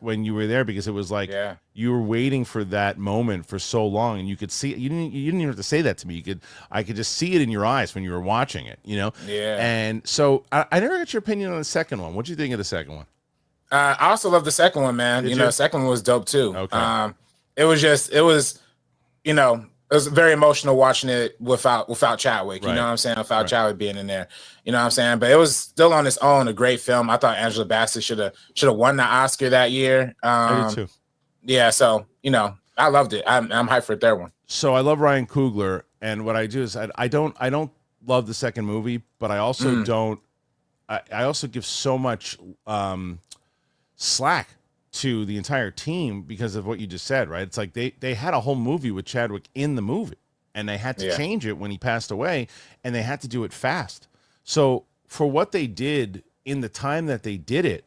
A: when you were there, because it was like, you were waiting for that moment for so long, and you could see it. You didn't even have to say that to me. I could just see it in your eyes when you were watching it, you know?
B: Yeah.
A: And so I never got your opinion on the second one. What'd you think of the second one?
B: I also love the second one, man. The second one was dope too.
A: Okay.
B: It was very emotional watching it without Chadwick. You know what I'm saying? Without Chadwick being in there. You know what I'm saying? But it was still on its own a great film. I thought Angela Bassett should have won the Oscar that year.
A: I did too.
B: Yeah, so I loved it. I'm hyped for a third one.
A: So I love Ryan Coogler, and what I do is I don't love the second movie, but I also don't. I also give so much slack to the entire team because of what you just said, right? It's like they had a whole movie with Chadwick in the movie, and they had to change it when he passed away, and they had to do it fast. So for what they did in the time that they did it,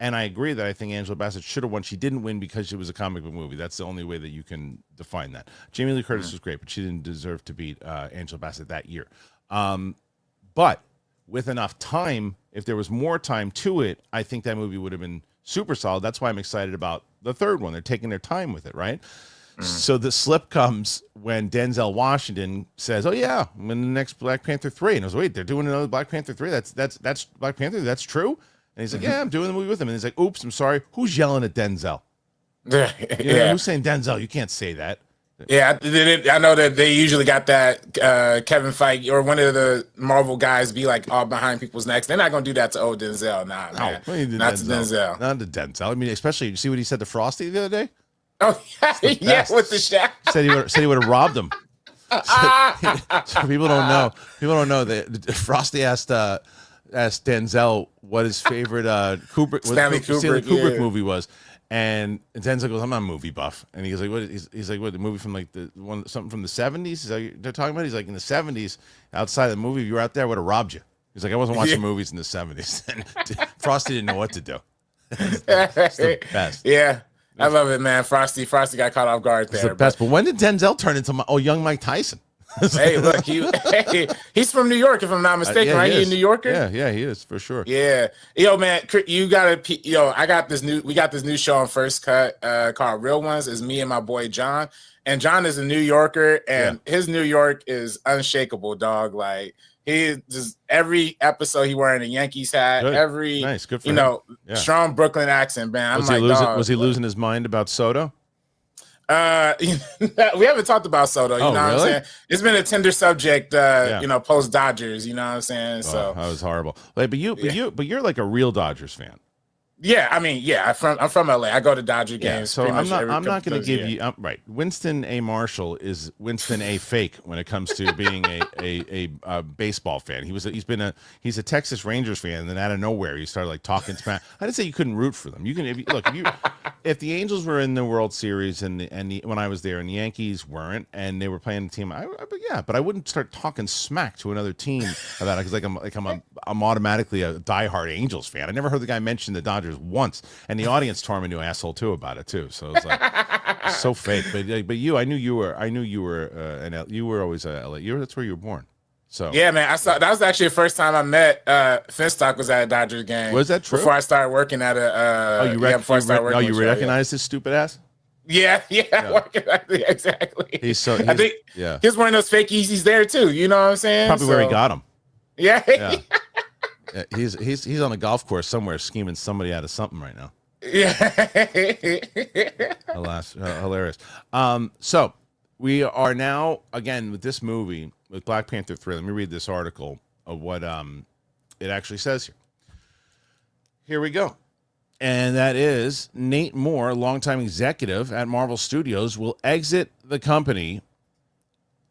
A: And I agree that I think Angela Bassett should have won. She didn't win because it was a comic book movie. That's the only way that you can define that. Jamie Lee Curtis was great, but she didn't deserve to beat Angela Bassett that year. But with enough time, if there was more time to it, I think that movie would have been super solid. That's why I'm excited about the third one. They're taking their time with it, right? So the slip comes when Denzel Washington says, "Oh yeah, I'm in the next Black Panther 3." And I was, "Wait, they're doing another Black Panther 3? That's Black Panther? That's true?" And he's like, "Yeah, I'm doing the movie with him." And he's like, "Oops, I'm sorry. Who's yelling at Denzel?"
B: Yeah.
A: Who's saying Denzel? You can't say that.
B: Yeah, I know that they usually got that Kevin Feige or one of the Marvel guys be like all behind people's necks. They're not gonna do that to old Denzel. Nah, man. Not to Denzel.
A: Not to Denzel. I mean, especially, you see what he said to Frosty the other day?
B: Oh yeah, with the shack.
A: Said he would have robbed him. So people don't know. People don't know that Frosty asked Denzel what his favorite
B: Stanley Kubrick
A: movie was, and Denzel goes, "I'm not a movie buff," and he's like, "What?" He's like, "What? The movie from like something from the '70s?" Is that what they're talking about? He's like, "In the '70s, outside the movie, if you were out there, I would have robbed you." He's like, "I wasn't watching movies in the '70s." And Frosty didn't know what to do. It's the best.
B: Yeah. I love it, man. Frosty got caught off guard there.
A: It's the best. But when did Denzel turn into young Mike Tyson?
B: Hey, look, he's from New York, if I'm not mistaken, right? He a New Yorker?
A: Yeah, he is for sure.
B: Yeah, yo, man, you gotta, we got this new show on First Cut called Real Ones. It's me and my boy John, and John is a New Yorker, and his New York is unshakable, dog. Like he just every episode he wearing a Yankees hat,
A: Good. Nice, good for him.
B: Strong Brooklyn accent, man.
A: Was he losing his mind about Soto?
B: We haven't talked about Soto. You know what I'm saying? It's been a tender subject. Post Dodgers. You know what I'm saying? So
A: that was horrible. Like, but you're like a real Dodgers fan.
B: Yeah, I mean, yeah, I'm from LA. I go to Dodger games.
A: So I'm not going to give you right. Winston A. Marshall is Winston A. Fake when it comes to being a baseball fan. He's a Texas Rangers fan, and then out of nowhere he started like talking smack. I didn't say you couldn't root for them. You can if the Angels were in the World Series and when I was there and the Yankees weren't and they were playing the team, but I wouldn't start talking smack to another team about it because I'm automatically a diehard Angels fan. I never heard the guy mention the Dodgers once, and the audience tore him a new asshole too about it too. So it's like so fake. But I knew you were you were always a LA. That's where you were born. So
B: yeah, man, that was actually the first time I met Finstock was at a Dodgers game.
A: Was that true?
B: Before I started working at
A: you recognized his stupid ass?
B: Yeah. Exactly.
A: He's
B: one of those fake Yeezys there too. You know what I'm saying?
A: Probably where he got him.
B: Yeah.
A: He's on a golf course somewhere scheming somebody out of something right now.
B: Yeah.
A: Alas, hilarious. So we are now again with this movie with Black Panther 3. Let me read this article of what it actually says here. Here we go. And that is Nate Moore, longtime executive at Marvel Studios, will exit the company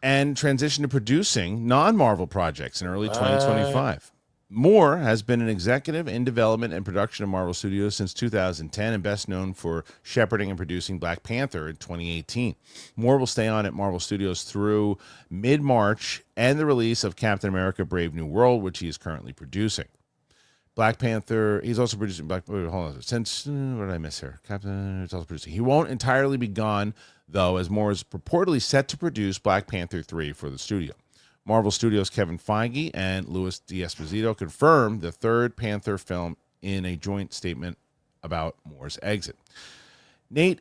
A: and transition to producing non-Marvel projects in early 2025. Moore has been an executive in development and production of Marvel Studios since 2010 and best known for shepherding and producing Black Panther in 2018. Moore will stay on at Marvel Studios through mid-March and the release of Captain America Brave New World, which he is currently producing. Black Panther, he's also producing what did I miss here? Captain is also producing. He won't entirely be gone, though, as Moore is purportedly set to produce Black Panther 3 for the studio. Marvel Studios' Kevin Feige and Louis D'Esposito confirmed the third Panther film in a joint statement about Moore's exit. Nate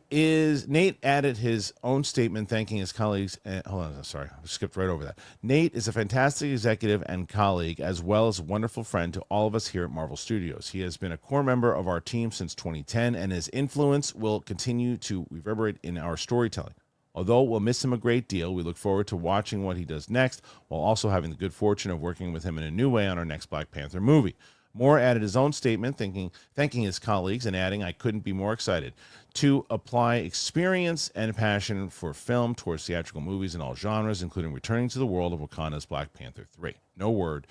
A: added his own statement thanking his colleagues. Hold on, sorry, I skipped right over that. Nate is a fantastic executive and colleague, as well as a wonderful friend to all of us here at Marvel Studios. He has been a core member of our team since 2010, and his influence will continue to reverberate in our storytelling. Although we'll miss him a great deal, we look forward to watching what he does next, while also having the good fortune of working with him in a new way on our next Black Panther movie. Moore added his own statement, thanking his colleagues and adding, "I couldn't be more excited to apply experience and passion for film towards theatrical movies in all genres, including returning to the world of Wakanda's Black Panther 3. No word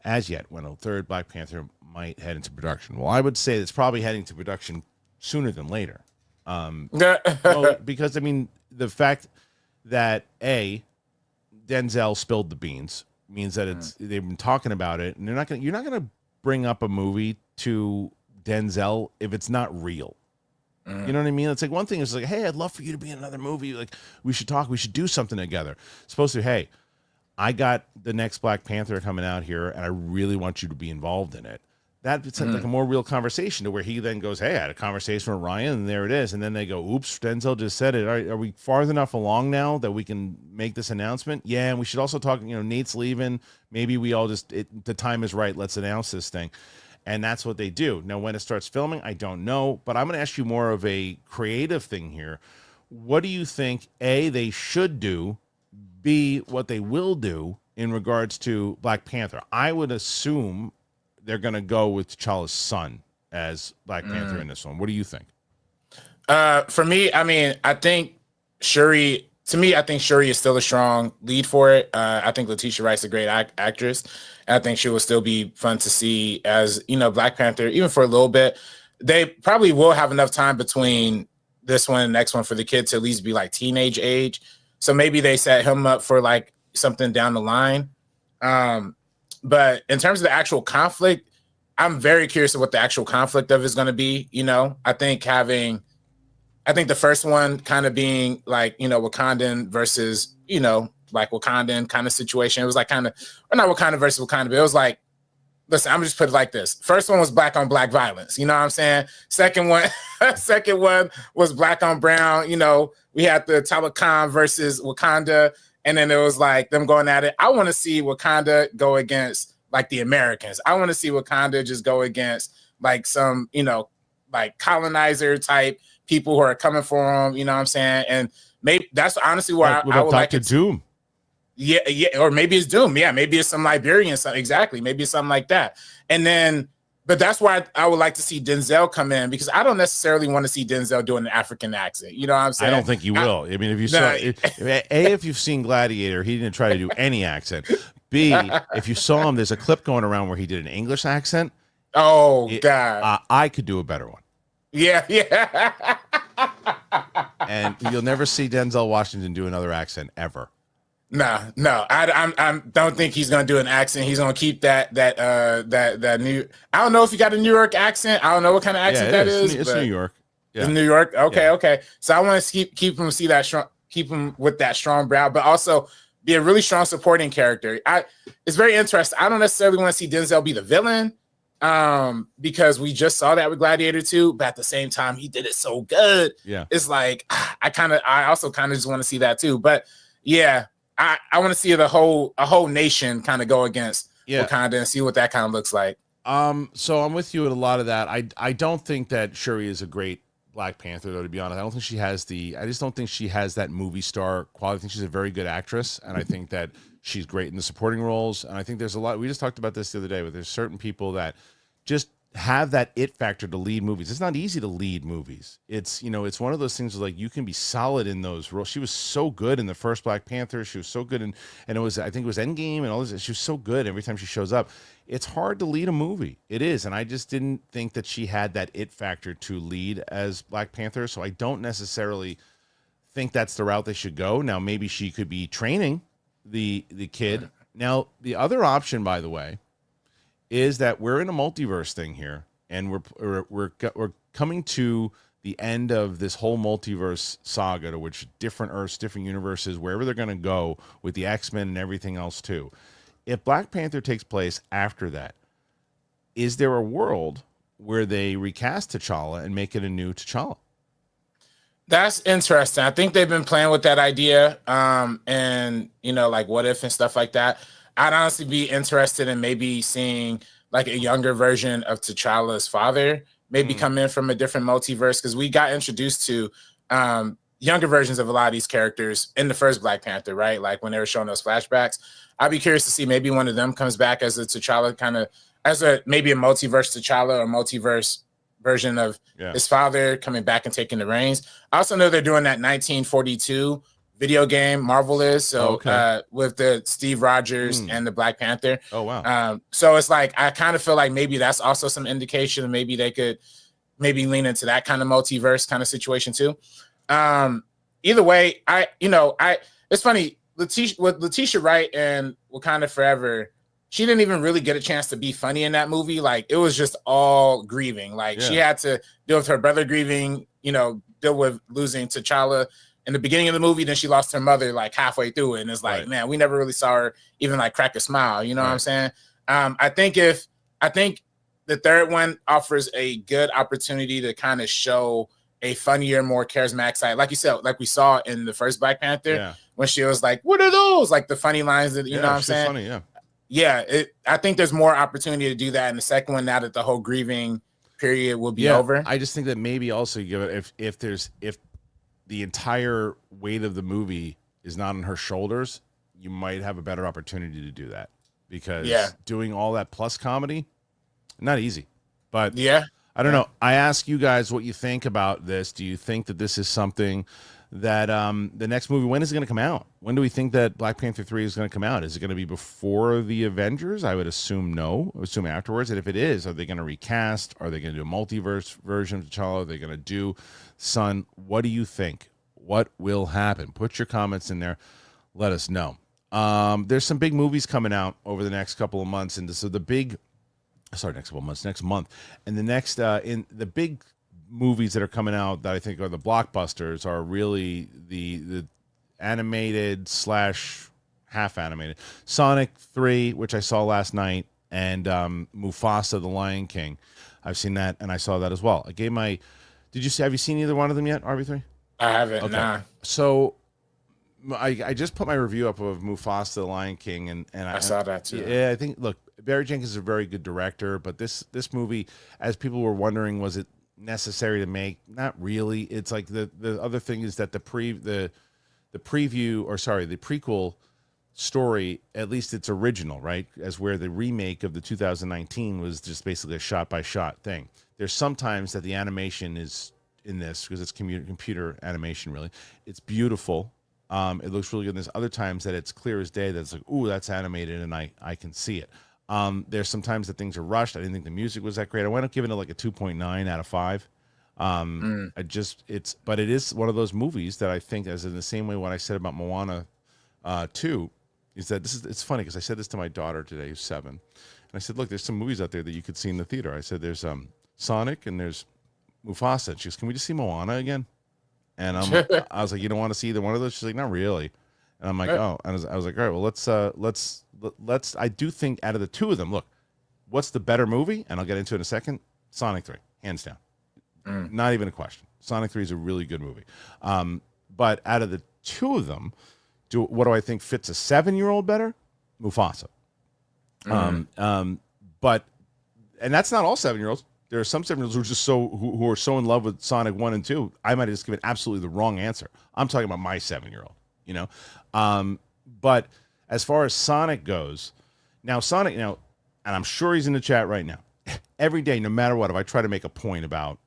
A: as yet when a third Black Panther might head into production." Well, I would say it's probably heading to production sooner than later. Because, I mean, the fact that Denzel spilled the beans means that they've been talking about it, and you're not gonna bring up a movie to Denzel if it's not real. You know what I mean? It's like one thing is like, hey, I'd love for you to be in another movie. Like, we should talk. We should do something together. It's supposed to, hey, I got the next Black Panther coming out here, and I really want you to be involved in it. That's like a more real conversation to where he then goes, hey, I had a conversation with Ryan, and there it is. And then they go, oops, Denzel just said it. Are we far enough along now that we can make this announcement? Yeah, and we should also talk, Nate's leaving. Maybe we all the time is right. Let's announce this thing. And that's what they do. Now, when it starts filming, I don't know. But I'm going to ask you more of a creative thing here. What do you think, A, they should do, B, what they will do in regards to Black Panther? I would assume they're going to go with T'Challa's son as Black Panther in this one. What do you think?
B: For me, I mean, I think Shuri is still a strong lead for it. I think Letitia Wright's a great actress. And I think she will still be fun to see as, Black Panther, even for a little bit. They probably will have enough time between this one and the next one for the kid to at least be like teenage age. So maybe they set him up for like something down the line. But in terms of the actual conflict, I'm very curious of what the actual conflict of is going to be. I think the first one kind of being like, Wakandan versus, like Wakandan kind of situation. It was like or not Wakanda versus Wakanda, but it was like, listen, I'm just put it like this. First one was black on black violence. You know what I'm saying? Second one was black on brown. We had the Talokan versus Wakanda. And then it was like them going at it. I want to see Wakanda go against like the Americans. I want to see Wakanda just go against like some, like colonizer type people who are coming for them. You know what I'm saying? And maybe that's honestly where I would like it.
A: Doom.
B: Yeah, or maybe it's Doom. Yeah, maybe it's some Liberian stuff. Exactly, maybe it's something like that. And then, but that's why I would like to see Denzel come in, because I don't necessarily want to see Denzel doing an African accent. You know what I'm saying?
A: I don't think he will. I mean, if you saw, if you've seen Gladiator, he didn't try to do any accent. B, if you saw him, there's a clip going around where he did an English accent.
B: Oh God,
A: I could do a better one.
B: Yeah.
A: And you'll never see Denzel Washington do another accent ever.
B: No, I don't think he's gonna do an accent. He's gonna keep that new. I don't know if he got a New York accent. I don't know what kind of accent that is.
A: It's New York.
B: Yeah. It's New York. Okay. So I want to keep him keep him with that strong brow, but also be a really strong supporting character. It's very interesting. I don't necessarily want to see Denzel be the villain, because we just saw that with Gladiator 2, but at the same time, he did it so good.
A: Yeah,
B: it's like I also kind of just want to see that too. But yeah. I want to see a whole nation kind of go against Wakanda and see what that kind of looks like.
A: So I'm with you in a lot of that. I don't think that Shuri is a great Black Panther, though, to be honest. I just don't think she has that movie star quality. I think she's a very good actress, and I think that she's great in the supporting roles. And I think there's a lot, we just talked about this the other day, but there's certain people that just have that it factor to lead movies. It's not easy to lead movies. It's one of those things where, like, you can be solid in those roles. She was so good in the first Black Panther. She was so good and it was, I think it was Endgame and all this. She was so good every time she shows up. It's hard to lead a movie. It is. And I just didn't think that she had that it factor to lead as Black Panther. So I don't necessarily think that's the route they should go. Now, maybe she could be training the kid. Now, the other option, by the way, is that we're in a multiverse thing here, and we're coming to the end of this whole multiverse saga, to which different Earths, different universes, wherever they're going to go with the X-Men and everything else too. If Black Panther takes place after that, is there a world where they recast T'Challa and make it a new T'Challa?
B: That's interesting. I think they've been playing with that idea, and like what if and stuff like that. I'd honestly be interested in maybe seeing like a younger version of T'Challa's father, maybe come in from a different multiverse, because we got introduced to younger versions of a lot of these characters in the first Black Panther, right? Like when they were showing those flashbacks. I'd be curious to see maybe one of them comes back as a T'Challa, kind of as maybe a multiverse T'Challa or multiverse version of his father coming back and taking the reins. I also know they're doing that 1942 video game, Marvel is, so with the Steve Rogers and the Black Panther.
A: Oh wow.
B: So it's like I kind of feel like maybe that's also some indication, and maybe they could lean into that kind of multiverse kind of situation too. Either way, it's funny, Letitia Wright and Wakanda Forever, she didn't even really get a chance to be funny in that movie. Like it was just all grieving. Like she had to deal with her brother grieving, deal with losing T'Challa in the beginning of the movie. Then she lost her mother like halfway through it. And it's like, man, we never really saw her even like crack a smile. You know what I'm saying? I think the third one offers a good opportunity to kind of show a funnier, more charismatic side. Like you said, like we saw in the first Black Panther, when she was like, what are those? Like the funny lines that, you know what I'm saying?
A: Funny,
B: I think there's more opportunity to do that in the second one now that the whole grieving period will be over.
A: I just think that maybe also you give it if the entire weight of the movie is not on her shoulders, you might have a better opportunity to do that. Because doing all that plus comedy, not easy. But I don't know. I ask you guys what you think about this. Do you think that this is something that the next movie, when is it going to come out? When do we think that Black Panther 3 is going to come out? Is it going to be before the Avengers? I would assume no. I would assume afterwards. And if it is, are they going to recast? Are they going to do a multiverse version of T'Challa? Are they going to do Son? What do you think? What will happen? Put your comments in there. Let us know. There's some big movies coming out over the next couple of months. And so next month. And the next, in the big movies that are coming out that I think are the blockbusters are really the animated / half animated Sonic 3, which I saw last night, and Mufasa, the Lion King. I've seen that, and I saw that as well. Have you seen either one of them yet, RB3?
B: I haven't, nah.
A: So I just put my review up of Mufasa, the Lion King, and I
B: saw that too.
A: Yeah, I think, look, Barry Jenkins is a very good director, but this movie, as people were wondering, was it necessary to make? Not really. It's like the other thing is that the prequel story, at least it's original, right? As where the remake of the 2019 was just basically a shot-by-shot thing. There's sometimes that the animation is in this, because it's computer animation, really. It's beautiful. It looks really good. There's other times that it's clear as day that it's like, ooh, that's animated, and I can see it. There's sometimes that things are rushed. I didn't think the music was that great. I went up giving it like a 2.9 out of 5. But it is one of those movies that I think, as in the same way what I said about Moana 2, is that it's funny because I said this to my daughter today, who's 7, and I said, look, there's some movies out there that you could see in the theater. I said, there's Sonic and there's Mufasa. And she goes, can we just see Moana again? And I was like, you don't want to see either one of those? She's like, not really. And I'm like, oh. And I was like, all right, well, let's. I do think out of the two of them, look, what's the better movie? And I'll get into it in a second. Sonic 3, hands down. Not even a question. Sonic 3 is a really good movie. But out of the two of them, what do I think fits a 7-year-old better? Mufasa. But that's not all 7-year-olds. There are some 7-year-olds who are just who are so in love with Sonic 1 and 2. I might have just given absolutely the wrong answer. I'm talking about my 7-year-old, But as far as Sonic goes, now Sonic, and I'm sure he's in the chat right now. Every day, no matter what, if I try to make a point about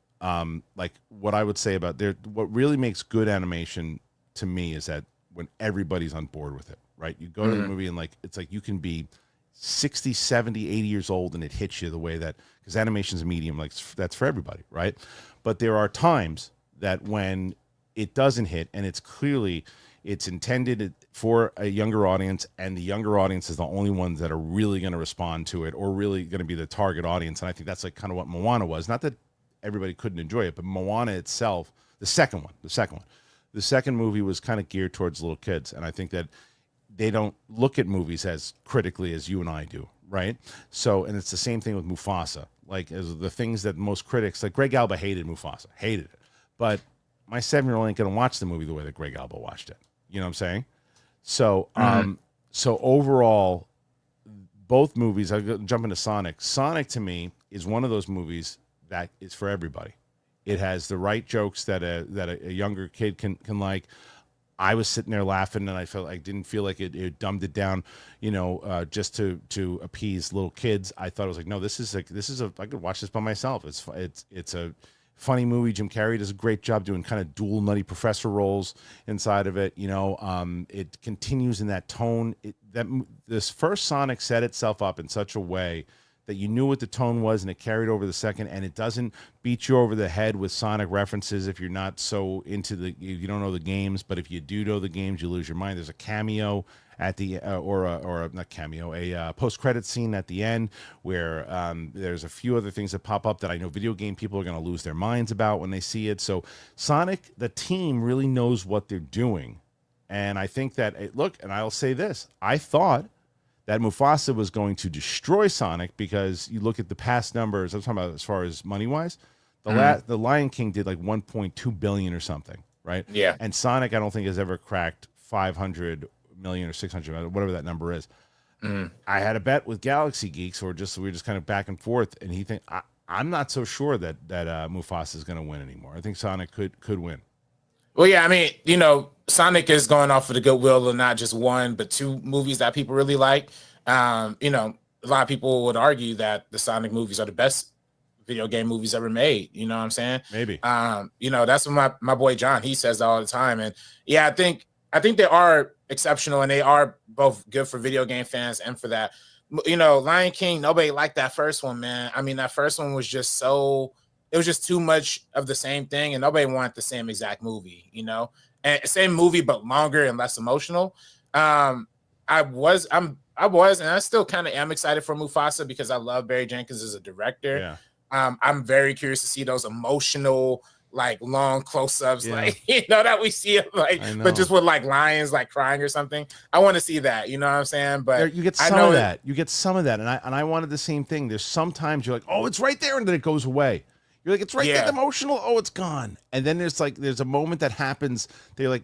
A: like what I would say about what really makes good animation to me is that when everybody's on board with it, right? You go to the movie and it's like you can be 60, 70, 80 years old and it hits you the way that, because animation's a medium, that's for everybody, right? But there are times that when it doesn't hit, and it's intended for a younger audience, and the younger audience is the only ones that are really going to respond to it or really going to be the target audience. And I think that's like kind of what Moana was. Not that everybody couldn't enjoy it, but Moana itself, the second movie was kind of geared towards little kids. And I think that they don't look at movies as critically as you and I do, right? So, and it's the same thing with Mufasa. Like, as the things that most critics, like Greg Alba hated Mufasa, hated it. But my 7-year-old ain't going to watch the movie the way that Greg Alba watched it. You know what I'm saying? So, so overall, both movies, I jump into Sonic. Sonic, to me, is one of those movies that is for everybody. It has the right jokes that a younger kid can like. I was sitting there laughing, and I didn't feel like it dumbed it down, just to appease little kids. I thought it was like, no, I could watch this by myself. It's a funny movie. Jim Carrey does a great job doing kind of dual nutty professor roles inside of it. It continues in that tone. This first Sonic set itself up in such a way that you knew what the tone was, and it carried over the second, and it doesn't beat you over the head with Sonic references if you're not so into if you don't know the games, but if you do know the games, you lose your mind. There's a cameo at the not cameo, a post-credit scene at the end where there's a few other things that pop up that I know video game people are going to lose their minds about when they see it. So Sonic, the team, really knows what they're doing. And I think that, look, and I'll say this, I thought that Mufasa was going to destroy Sonic because you look at the past numbers, I'm talking about as far as money-wise, the Lion King did like 1.2 billion or something, right?
B: Yeah.
A: And Sonic, I don't think, has ever cracked 500 million or 600 million, whatever that number is. I had a bet with Galaxy Geeks, we were just kind of back and forth, and he I'm not so sure that Mufasa is going to win anymore. I think Sonic could win.
B: Well, yeah, I mean, you know, Sonic is going off of the goodwill of not just one, but two movies that people really like. You know, a lot of people would argue that the Sonic movies are the best video game movies ever made. You know what I'm saying?
A: Maybe.
B: You know, that's what my boy John, he says that all the time. And yeah, I think they are exceptional, and they are both good for video game fans and for that. You know, Lion King, nobody liked that first one, man. I mean, that first one was just it was just too much of the same thing, and nobody wanted the same exact movie, you know, and same movie, but longer and less emotional. I was, and I still kind of am excited for Mufasa because I love Barry Jenkins as a director.
A: Yeah.
B: I'm very curious to see those emotional, like long close-ups, like, you know, that we see like, but just with like lions like crying or something. I want to see that, you know what I'm saying? But
A: you get some of that. You get some of that, and I wanted the same thing. There's sometimes you're like, oh, it's right there, and then it goes away. You're like, it's right there, emotional. Oh, it's gone. And then there's a moment that happens. They're like,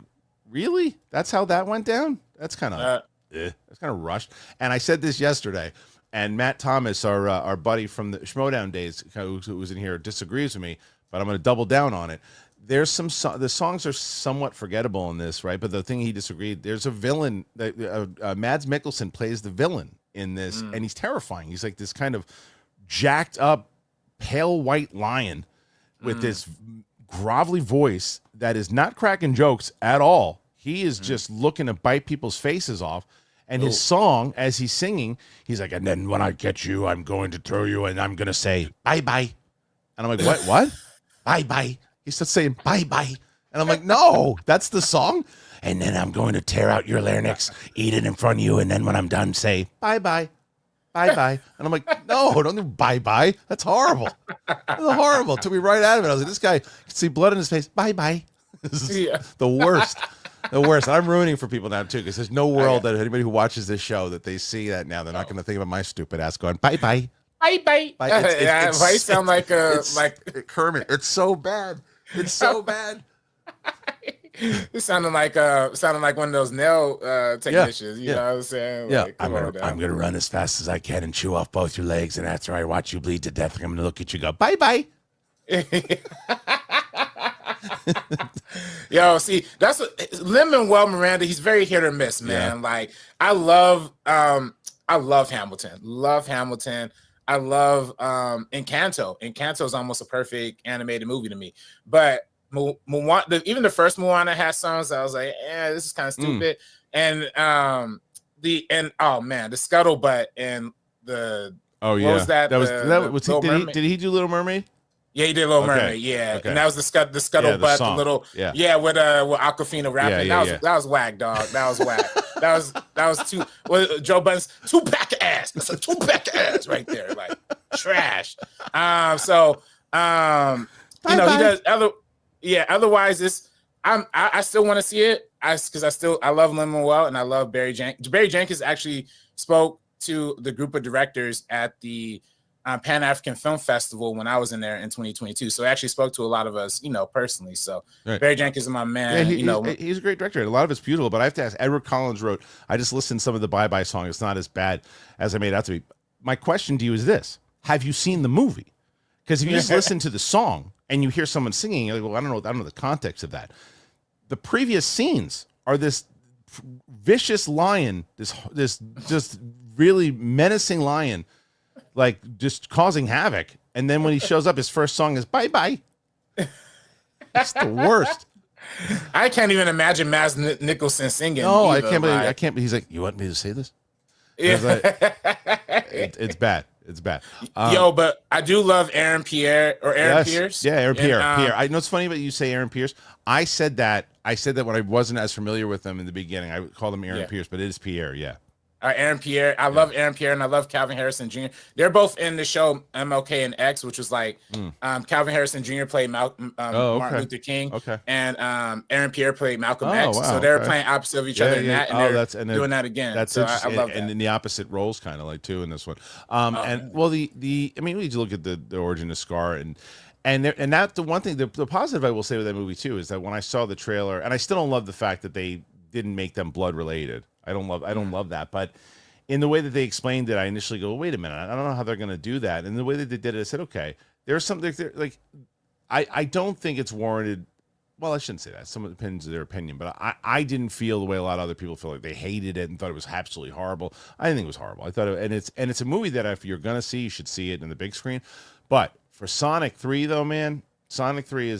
A: really? That's how that went down? That's kind of that's kind of rushed. And I said this yesterday, and Matt Thomas, our buddy from the Schmodown days, who was in here, disagrees with me, but I'm going to double down on it. There's the songs are somewhat forgettable in this, right? But the thing he disagreed, there's a villain. Mads Mikkelsen plays the villain in this, and he's terrifying. He's like this kind of jacked up, pale white lion with this grovelly voice that is not cracking jokes at all. He is just looking to bite people's faces off. And his song, as he's singing, he's like, and then when I get you, I'm going to throw you, and I'm going to say, bye-bye. And I'm like, what? Bye-bye. He starts saying, bye-bye. And I'm like, no, that's the song? And then I'm going to tear out your larynx, eat it in front of you, and then when I'm done, say, bye-bye. Bye-bye. And I'm like, no, don't do bye-bye. That's horrible. That's horrible. Took me right out of it. I was like, this guy can see blood in his face. Bye-bye. This is the worst. The worst. I'm ruining for people now, too, because there's no world that anybody who watches this show that they see that now, they're not going to think about my stupid ass going, bye-bye.
B: Bye-bye. It might sound like
A: Kermit. It's so bad. It's so bad.
B: It sounded like one of those nail technicians. You know what I'm saying?
A: Yeah,
B: like,
A: I'm gonna run as fast as I can and chew off both your legs, and after I watch you bleed to death, I'm gonna look at you and go, bye bye.
B: Yo, see, that's what Lin-Manuel Miranda. He's very hit or miss, man. Yeah. Like I love Hamilton. Love Hamilton. I love Encanto. Encanto is almost a perfect animated movie to me, but even the first Moana has songs I was like, this is kind of stupid. And the Scuttlebutt and the what was that?
A: Did he do Little Mermaid?
B: Yeah, he did Little Mermaid. Yeah, and that was the Scuttlebutt, the little with Awkwafina rapping. That was whack, dog. That was whack. that was too. Well, Joe Budden's two-pack ass. That's a two-pack ass right there, like trash. He does other. Yeah, otherwise I still want to see it. I love Lin-Manuel and I love Barry Jenkins. Barry Jenkins actually spoke to the group of directors at the Pan-African Film Festival when I was in there in 2022. So he actually spoke to a lot of us, personally. So Barry Jenkins is my man.
A: Yeah, he's a great director. A lot of it's beautiful, but I have to ask, Edward Collins wrote, I just listened to some of the Bye Bye song. It's not as bad as I made it out to be. My question to you is this. Have you seen the movie? Because if you just listen to the song and you hear someone singing, you're like, well, I don't know the context of that. The previous scenes are this vicious lion, this just really menacing lion, like just causing havoc. And then when he shows up, his first song is Bye Bye. It's the worst.
B: I can't even imagine Mads Nicholson singing.
A: No, I can't believe. He's like, you want me to say this? Yeah. It's bad. It's bad.
B: Yo, but I do love Aaron Pierre or Aaron Pierce.
A: Yeah, Aaron Pierre.
B: And,
A: Pierre. I know it's funny that you say Aaron Pierce. I said that when I wasn't as familiar with them in the beginning. I called him Aaron Pierce, but it is Pierre. Yeah.
B: Aaron Pierre. I love Aaron Pierre, and I love Calvin Harrison Jr. They're both in the show MLK and X, which was like Calvin Harrison Jr. played Martin Luther King, and Aaron Pierre played Malcolm X. Wow, so they're playing opposite of each other in that, and they're doing that again.
A: That's
B: so I love that.
A: And in the opposite roles, kind of like too in this one. And well, I mean, we need to look at the origin of Scar and that the one thing, the positive I will say with that movie too is that when I saw the trailer, and I still don't love the fact that they didn't make them blood related. I don't love that, but in the way that they explained it, I initially go, wait a minute, I don't know how they're going to do that. And the way that they did it, I said, okay, there's something like, I don't think it's warranted. Well, I shouldn't say that. Someone depends on their opinion, but I didn't feel the way a lot of other people feel, like they hated it and thought it was absolutely horrible. I didn't think it was horrible. I thought it's a movie that if you're going to see, you should see it in the big screen. But for Sonic 3 though, man, Sonic 3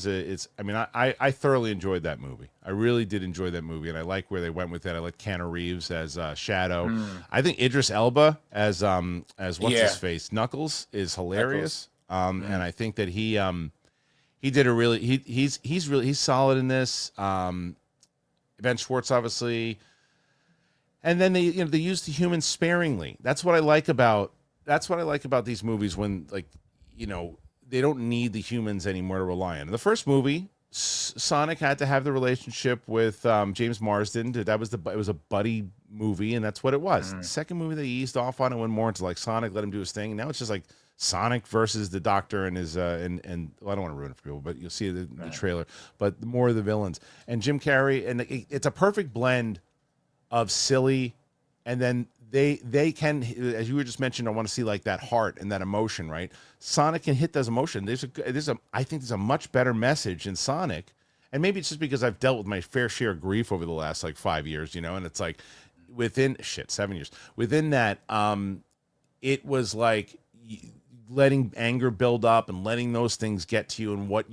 A: I thoroughly enjoyed that movie. I really did enjoy that movie, and I like where they went with it. I like Keanu Reeves as Shadow. I think Idris Elba as what's his face, Knuckles, is hilarious. And I think that he did a really he's solid in this. Ben Schwartz, obviously, and then they use the humans sparingly. That's what I like about these movies when they don't need the humans anymore to rely on. In the first movie, Sonic had to have the relationship with James Marsden. It was a buddy movie, and that's what it was. The second movie, they eased off on it, went more into like Sonic, let him do his thing. And now it's just like Sonic versus the Doctor and his well, I don't want to ruin it for people, but you'll see the trailer. But more of the villains and Jim Carrey, and it's a perfect blend of silly, and then they can, as you were just mentioned, I want to see like that heart and that emotion, right? Sonic can hit those emotions. I think there's a much better message in Sonic, and maybe it's just because I've dealt with my fair share of grief over the last like 5 years, and it's like within 7 years. Within that, it was like letting anger build up and letting those things get to you, and what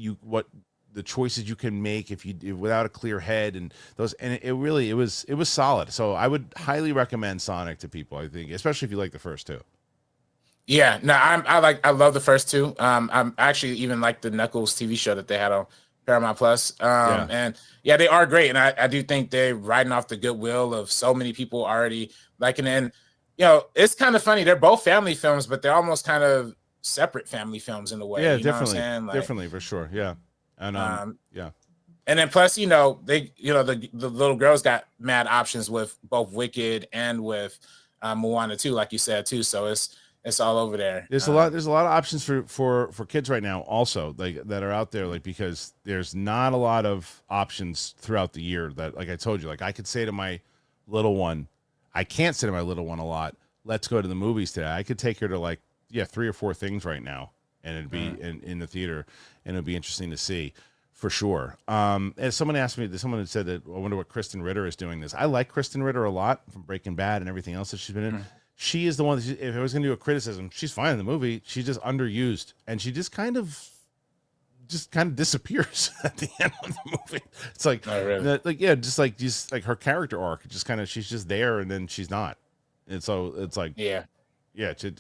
A: the choices you can make if you without a clear head, and it was solid. So I would highly recommend Sonic to people, I think, especially if you like the first two.
B: Yeah, no, I love the first two. I'm actually even like the Knuckles TV show that they had on Paramount Plus. And yeah, they are great, and I do think they're riding off the goodwill of so many people already liking it. And it's kind of funny. They're both family films, but they're almost kind of separate family films in a way.
A: Yeah,
B: you
A: definitely,
B: know what I'm saying?
A: Definitely for sure. Yeah. And yeah,
B: and then plus, they the little girls got mad options with both Wicked and with Moana too, like you said too. So it's all over there.
A: There's a lot of options for kids right now, also, like that are out there, like, because there's not a lot of options throughout the year. That, like I told you, like I could say to my little one, I can't say to my little one a lot, let's go to the movies today. I could take her to 3 or 4 things right now, and it'd be in the theater, and it'd be interesting to see for sure. As someone asked me, someone had said that, I wonder what Kristen Ritter is doing this. I like Kristen Ritter a lot from Breaking Bad and everything else that she's been in. She is the one that, if I was going to do a criticism, she's fine in the movie. She's just underused, and she just kind of disappears at the end of the movie. It's like, just like her character arc, just kind of, she's just there and then she's not. And so it's like,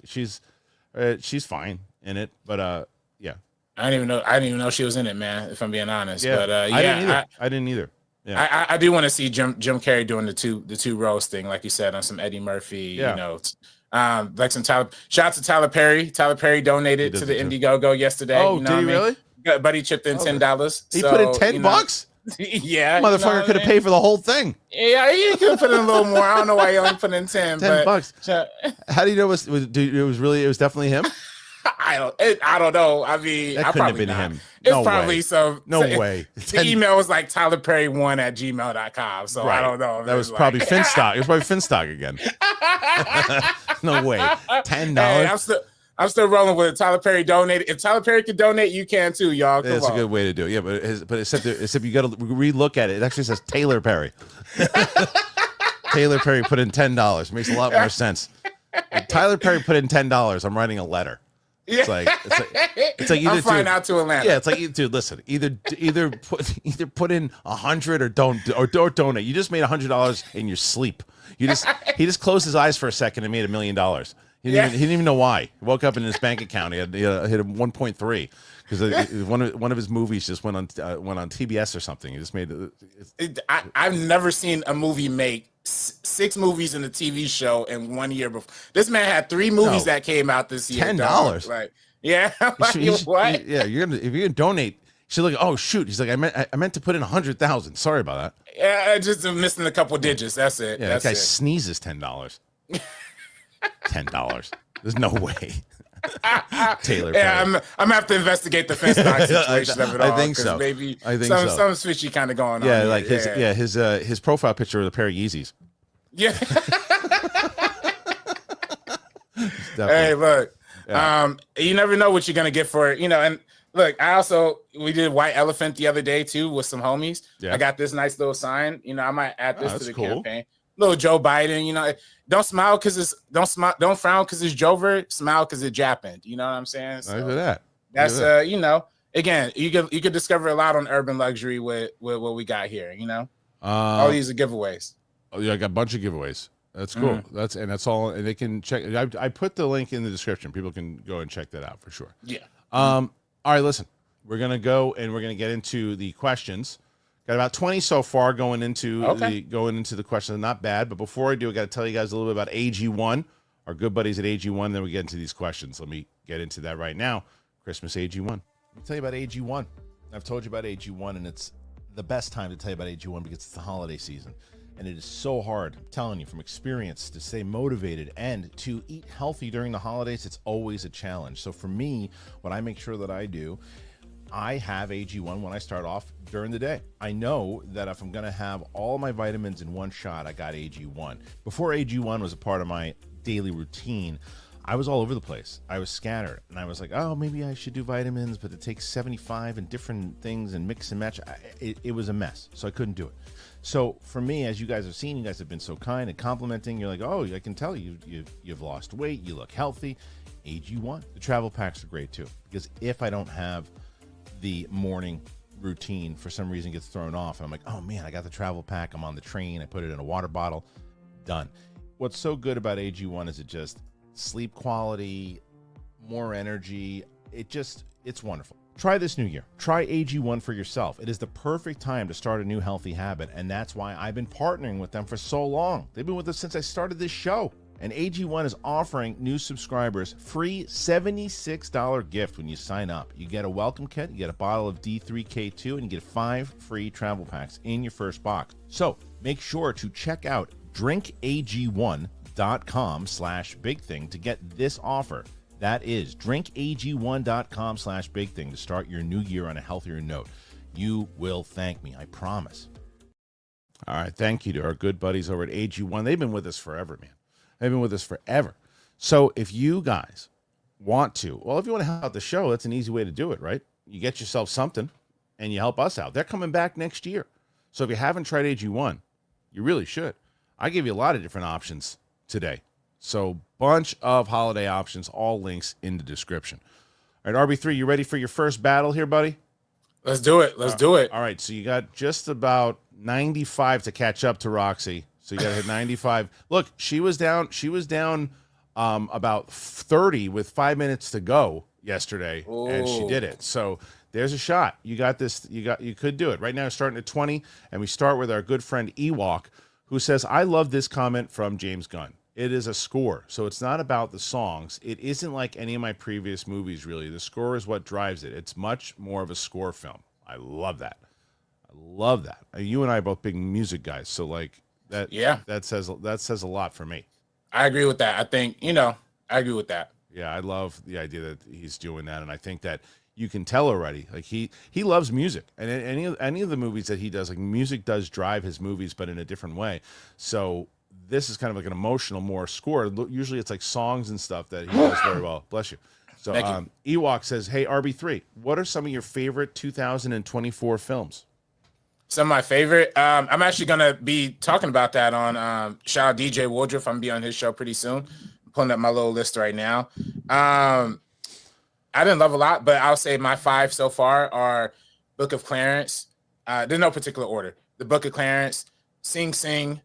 A: she's fine in it, but yeah.
B: I didn't even know she was in it, man, if I'm being honest.
A: Yeah.
B: But
A: I didn't either. Yeah.
B: I do want to see Jim Carrey doing the two roles thing, like you said, on some Eddie Murphy, like some Tyler. Shout out to Tyler Perry. Tyler Perry donated to the Indiegogo yesterday.
A: Oh, did he really?
B: But he chipped in $10.
A: He put in $10?
B: Yeah,
A: motherfucker could have paid for the whole thing.
B: Yeah, he could have put in a little more. I don't know why he only put in
A: $10. How do you know it was definitely him?
B: I don't know. I mean,
A: that couldn't have been him.
B: It's probably so.
A: No way.
B: The email was like tylerperry1@gmail.com. So I don't know.
A: That was probably Finstock. It was probably Finstock again. No way. $10.
B: Hey, I'm still rolling with it. Tyler Perry donated. If Tyler Perry can donate, you can too, y'all.
A: That's a good way to do it. Yeah, but except you got to relook at it. It actually says Taylor Perry. Taylor Perry put in $10. Makes a lot more sense. If Tyler Perry put in $10, I'm writing a letter. It's like either
B: I'm flying out to Atlanta.
A: Yeah, it's like, dude, listen, either put in 100 or don't donate. You just made $100 in your sleep. He just closed his eyes for a second and made $1 million. He didn't even know why. He woke up in his bank account. He had hit 1.3 because one of his movies just went on TBS or something. He just made it.
B: I've never seen a movie make 6 movies in a TV show in 1 year before. This man had 3 movies that came out this year.
A: $10.
B: Like, yeah. Like, what?
A: Yeah, if you're gonna donate. She's like, oh shoot. He's like, I meant to put in 100,000. Sorry about that.
B: Yeah, just missing a couple digits. That's it.
A: Yeah,
B: that's
A: that guy
B: it.
A: sneezes $10. $10. There's no way. Taylor.
B: Yeah, I'm gonna have to investigate the fence stock situation of it all.
A: I think so.
B: Maybe
A: I think
B: some fishy kind of going on.
A: Yeah, like his profile picture with a pair of Yeezys.
B: Yeah. Hey, look.
A: Yeah.
B: You never know what you're gonna get for it, and look, we did White Elephant the other day too with some homies.
A: Yeah.
B: I got this nice little sign. I might add this to the
A: cool.
B: campaign. Little Joe Biden, don't smile because it's don't frown because it's Jover, smile because it's Japan. You know what I'm saying? So
A: Look at that.
B: That's again, you could discover a lot on urban luxury with what we got here, all these are giveaways.
A: Oh yeah, I got a bunch of giveaways. That's cool. That's all, and they can check. I put the link in the description. People can go and check that out for sure.
B: Yeah.
A: All right, listen. We're gonna go and we're gonna get into the questions. Got about 20 so far going into the questions. Not bad, but before I do, I got to tell you guys a little bit about AG1, our good buddies at AG1. Then we get into these questions. Let me get into that right now. Christmas AG1. Let me tell you about AG1. I've told you about AG1, and it's the best time to tell you about AG1 because it's the holiday season. And it is so hard, I'm telling you from experience, to stay motivated and to eat healthy during the holidays. It's always a challenge. So for me, what I make sure that I do, I have AG1 when I start off during the day. I know that if I'm going to have all my vitamins in one shot, I got AG1. Before AG1 was a part of my daily routine, I was all over the place. I was scattered, and I was like, oh, maybe I should do vitamins, but it takes 75 and different things and mix and match. It was a mess, so I couldn't do it. So for me, as you guys have seen, you guys have been so kind and complimenting. You're like, oh, I can tell you've lost weight. You look healthy. AG1. The travel packs are great too, because if I don't have the morning routine for some reason gets thrown off, and I'm like, oh man, I got the travel pack. I'm on the train. I put it in a water bottle. Done. What's so good about AG1 is it just sleep quality, more energy. It's wonderful. Try this new year. Try AG1 for yourself. It is the perfect time to start a new healthy habit, and that's why I've been partnering with them for so long. They've been with us since I started this show. And AG1 is offering new subscribers free $76 gift when you sign up. You get a welcome kit, you get a bottle of D3K2, and you get 5 free travel packs in your first box. So make sure to check out drinkag1.com/bigthing to get this offer. That is drinkag1.com/bigthing to start your new year on a healthier note. You will thank me, I promise. All right, thank you to our good buddies over at AG1. They've been with us forever, man. They've been with us forever. So if you guys want to, if you want to help out the show, that's an easy way to do it, right? You get yourself something and you help us out. They're coming back next year. So if you haven't tried AG1, you really should. I gave you a lot of different options today. So bunch of holiday options, all links in the description. All right, RB3, you ready for your first battle here, buddy?
B: Let's do it. Let's do it.
A: All right, so you got just about 95 to catch up to Roxy. So you got to hit 95. Look, she was down about 30 with 5 minutes to go yesterday, and she did it. So there's a shot. You got this. You could do it. Right now, we're starting at 20, and we start with our good friend Ewok, who says, I love this comment from James Gunn. It is a score, so it's not about the songs. It isn't like any of my previous movies, really. The score is what drives it. It's much more of a score film. I love that. I love that. You and I are both big music guys, so like, that says a lot for me.
B: I agree with that. I think, I agree with that.
A: Yeah, I love the idea that he's doing that, and I think that you can tell already. Like he loves music, and any of the movies that he does, like music does drive his movies, but in a different way. So this is kind of like an emotional more score. Usually it's like songs and stuff that he does very well. Bless you. So Ewok says, hey, RB3, what are some of your favorite 2024 films?
B: Some of my favorite. I'm actually gonna be talking about that on shout out DJ Woodruff. I'm gonna be on his show pretty soon. I'm pulling up my little list right now. I didn't love a lot, but I'll say my 5 so far are Book of Clarence. There's no particular order. The Book of Clarence, Sing Sing,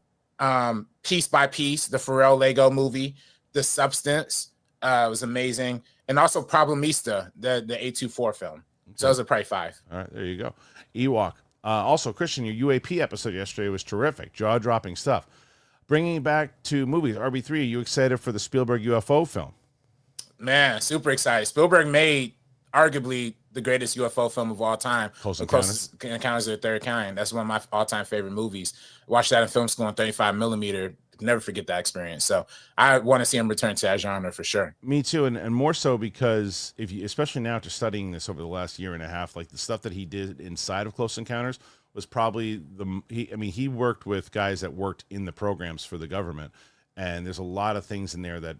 B: Piece by Piece, the Pharrell Lego movie, The Substance was amazing, and also Problemista, the A24 film. So those are probably 5.
A: All right, there you go. Ewok. Also, Kristian, your UAP episode yesterday was terrific. Jaw-dropping stuff. Bringing it back to movies, RB3, are you excited for the Spielberg UFO film?
B: Man, super excited. Spielberg made arguably the greatest UFO film of all time. Close Encounters of the Third Kind. That's one of my all-time favorite movies. Watched that in film school on 35 millimeter. Never forget that experience. So I want to see him return to that genre for sure.
A: Me too, and more so because if you, especially now after studying this over the last year and a half, like the stuff that he did inside of Close Encounters was probably he worked with guys that worked in the programs for the government, and there's a lot of things in there that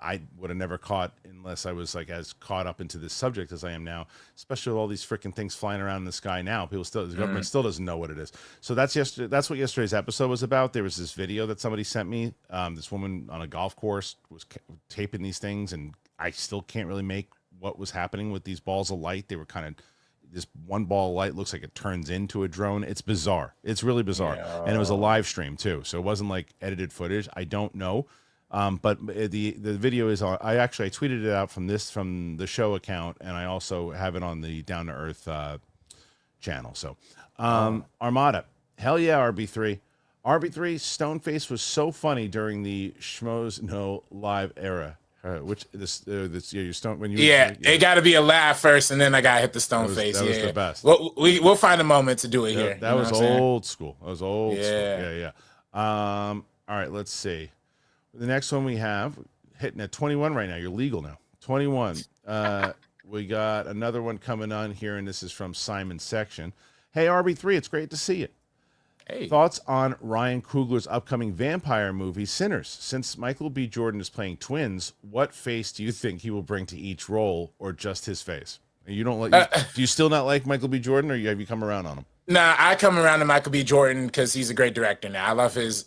A: I would have never caught unless I was like as caught up into this subject as I am now, especially with all these freaking things flying around in the sky now. The government still doesn't know what it is. So that's what yesterday's episode was about. There was this video that somebody sent me. This woman on a golf course was taping these things, and I still can't really make what was happening with these balls of light. They were kind of, this one ball of light looks like it turns into a drone. It's bizarre. It's really bizarre. Yeah. And it was a live stream too. So it wasn't like edited footage. I don't know. But the video is on. I tweeted it out from the show account, and I also have it on the Down to Earth channel. So, Armada, hell yeah, RB3, Stoneface was so funny during the Schmoes No Live era. Which your stone when you
B: it got to be a laugh first, and then I got to hit the Stoneface. That was
A: the best.
B: We'll find a moment to do it here.
A: That was old school. That was old school. Yeah. All right, let's see. The next one we have, hitting at 21 right now. You're legal now. 21. We got another one coming on here, and this is from Simon's section. Hey, RB3, it's great to see you.
B: Hey.
A: Thoughts on Ryan Coogler's upcoming vampire movie, Sinners? Since Michael B. Jordan is playing twins, what face do you think he will bring to each role, or just his face? You don't like? Do you still not like Michael B. Jordan, or have you come around on him?
B: Nah, I come around to Michael B. Jordan because he's a great director now. I love his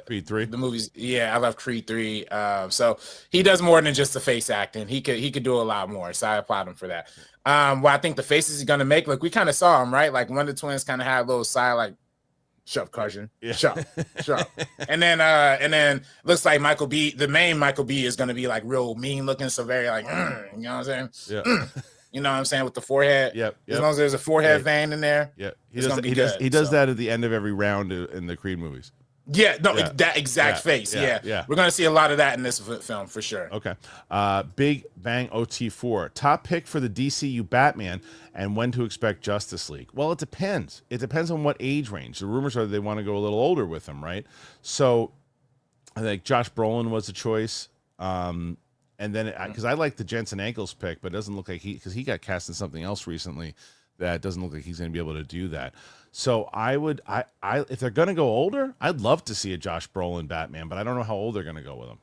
A: Creed 3.
B: The movies. Yeah, I love Creed 3. So he does more than just the face acting. He could do a lot more. So I applaud him for that. Well, I think the faces he's gonna make, like we kind of saw him, right? Like one of the twins kind of had a little side, like shut up, cousin. Yeah. Shut up. And then looks like the main Michael B. is gonna be like real mean looking, so very like, you know what I'm saying? Yeah. You know what I'm saying, with the forehead.
A: Yep.
B: As long as there's a forehead vein in there.
A: Yeah. He does that at the end of every round in the Creed movies.
B: Yeah, no, that exact face. Yeah. We're gonna see a lot of that in this film for sure.
A: Okay. Big Bang OT4. Top pick for the DCU Batman, and when to expect Justice League. Well, it depends. It depends on what age range. The rumors are they want to go a little older with him, right? So I think Josh Brolin was a choice. And then, because I like the Jensen Ackles pick, but it doesn't look like because he got cast in something else recently that doesn't look like he's going to be able to do that. So if they're going to go older, I'd love to see a Josh Brolin Batman, but I don't know how old they're going to go with him.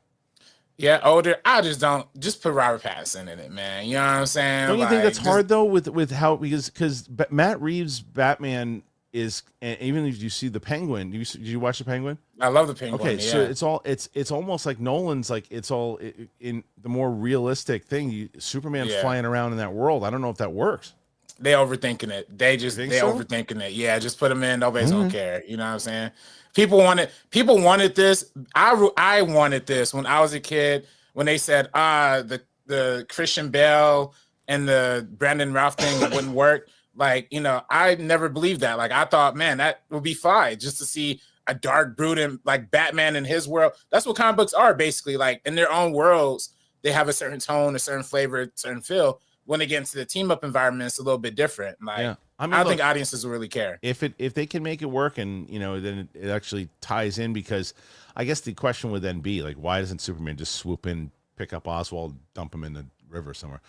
B: Yeah, older. I just put Robert Pattinson in it, man. You know what I'm saying?
A: Don't you think that's hard though with how, because Matt Reeves' Batman is, and even if you see the Penguin, did you watch the Penguin?
B: I love the Penguin.
A: Okay, so it's almost like Nolan's, like it's all in the more realistic thing. Superman's flying around in that world. I don't know if that works.
B: They overthinking it. They overthinking it. Yeah, just put them in. Nobody don't care. You know what I'm saying? People wanted this. I wanted this when I was a kid. When they said the Christian Bale and the Brandon Routh thing wouldn't work. Like, you know, I never believed that. Like, I thought, man, that would be fine just to see a dark, brooding, like Batman in his world. That's what comic books are, basically. Like, in their own worlds, they have a certain tone, a certain flavor, a certain feel. When they get into the team up environment, it's a little bit different. Like, I don't think audiences will really care.
A: If they can make it work, and, you know, then it actually ties in, because I guess the question would then be, like, why doesn't Superman just swoop in, pick up Oswald, dump him in the river somewhere?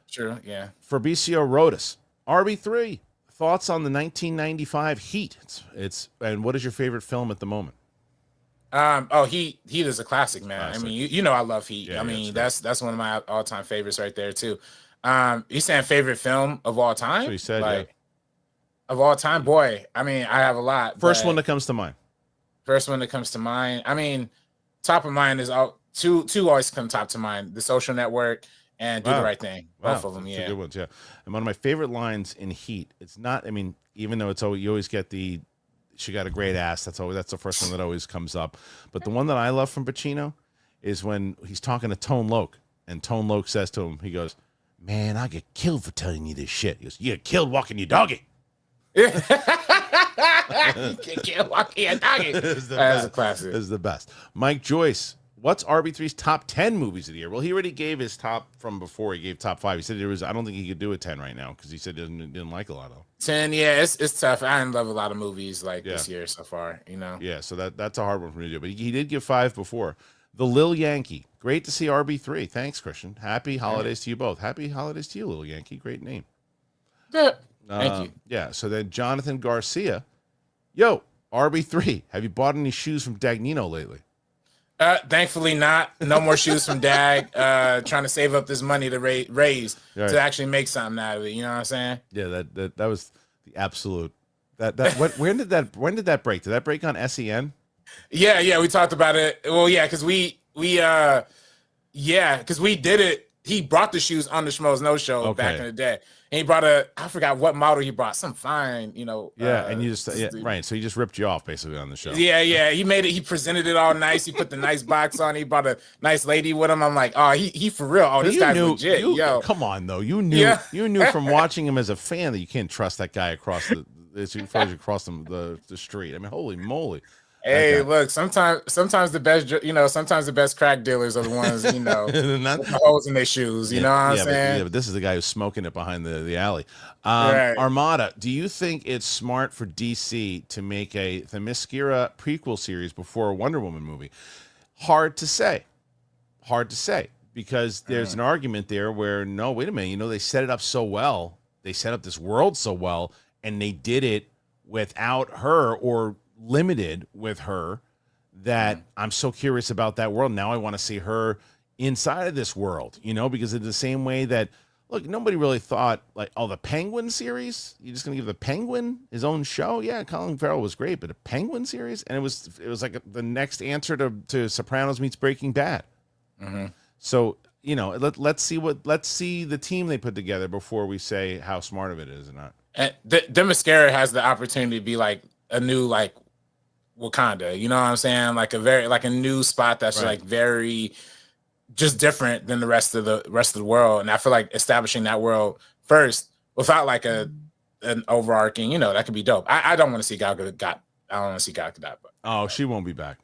B: True, yeah.
A: For BCO Rotus, RB3, thoughts on the 1995 Heat? And what is your favorite film at the moment?
B: Heat is a classic, man. Classic. I mean, you know I love Heat. Yeah, I mean, that's one of my all-time favorites right there too. You saying favorite film of all time?
A: That's what he said, like,
B: of all time, boy. I mean, I have a lot.
A: First one that comes to mind.
B: I mean, top of mind is two always come top to mind: The Social Network and Do the Right Thing. Both of them,
A: two good ones, yeah. And one of my favorite lines in Heat, it's not, I mean, even though you always get she got a great ass. That's the first one that always comes up. But the one that I love from Pacino is when he's talking to Tone Loc, and Tone Loc says to him, he goes, "Man, I get killed for telling you this shit." He goes, "You get killed walking your doggy."
B: You can't walk in, doggy. That's a classic.
A: This is the best. Mike Joyce, what's RB3's top 10 movies of the year? Well, he already gave his top from before. He gave top 5. He said I don't think he could do a 10 right now because he said he didn't like a lot of them.
B: 10, yeah, it's tough. I didn't love a lot of movies this year so far, you know.
A: Yeah, so that's a hard one for me to do. But he did give 5 before. The Lil Yankee. Great to see RB3. Thanks, Kristian. Happy holidays to you both. Happy holidays to you, Lil Yankee. Great name.
B: Yeah. Thank you.
A: Yeah, so then Jonathan Garcia. Yo, RB3, have you bought any shoes from Dagnino lately?
B: Thankfully not. No more shoes from Dag. Trying to save up this money to raise to actually make something out of it. You know what I'm saying?
A: Yeah, that was the absolute. When did that break? Did that break on SEN?
B: Yeah, we talked about it. Well, yeah, because we did it. He brought the shoes on the Schmoes No Show back in the day. And he brought I forgot what model he brought, some fine, you know.
A: Yeah, and you right. So he just ripped you off basically on the show.
B: Yeah. He made it, he presented it all nice. He put the nice box on. He brought a nice lady with him. I'm like, oh, he for real. Oh, this guy's legit. Yo.
A: Come on, though. You knew from watching him as a fan that you can't trust that guy across the street. I mean, holy moly.
B: Hey, look, sometimes the best crack dealers are the ones, you know, with the holes in their shoes. You know what I'm saying?
A: But this is the guy who's smoking it behind the alley.
B: Right.
A: Armada, do you think it's smart for DC to make a Themyscira prequel series before a Wonder Woman movie? Hard to say, because there's an argument there where, no, wait a minute, you know, they set it up so well. They set up this world so well, and they did it without her or limited with her that I'm so curious about that world. Now I want to see her inside of this world, you know, because in the same way that, look, nobody really thought like, oh, the Penguin series, you're just going to give the Penguin his own show? Yeah, Colin Farrell was great, but a Penguin series? And it was like the next answer to Sopranos meets Breaking Bad. So, you know, let's see the team they put together before we say how smart of it is or not.
B: And Themyscira has the opportunity to be like a new, like, Wakanda, you know what I'm saying? Like a new spot that's like very just different than the rest of the world. And I feel like establishing that world first without like an overarching, you know, that could be dope. I don't want to see Gal Gadot. I don't want to see Gal Gadot. But
A: she won't be back.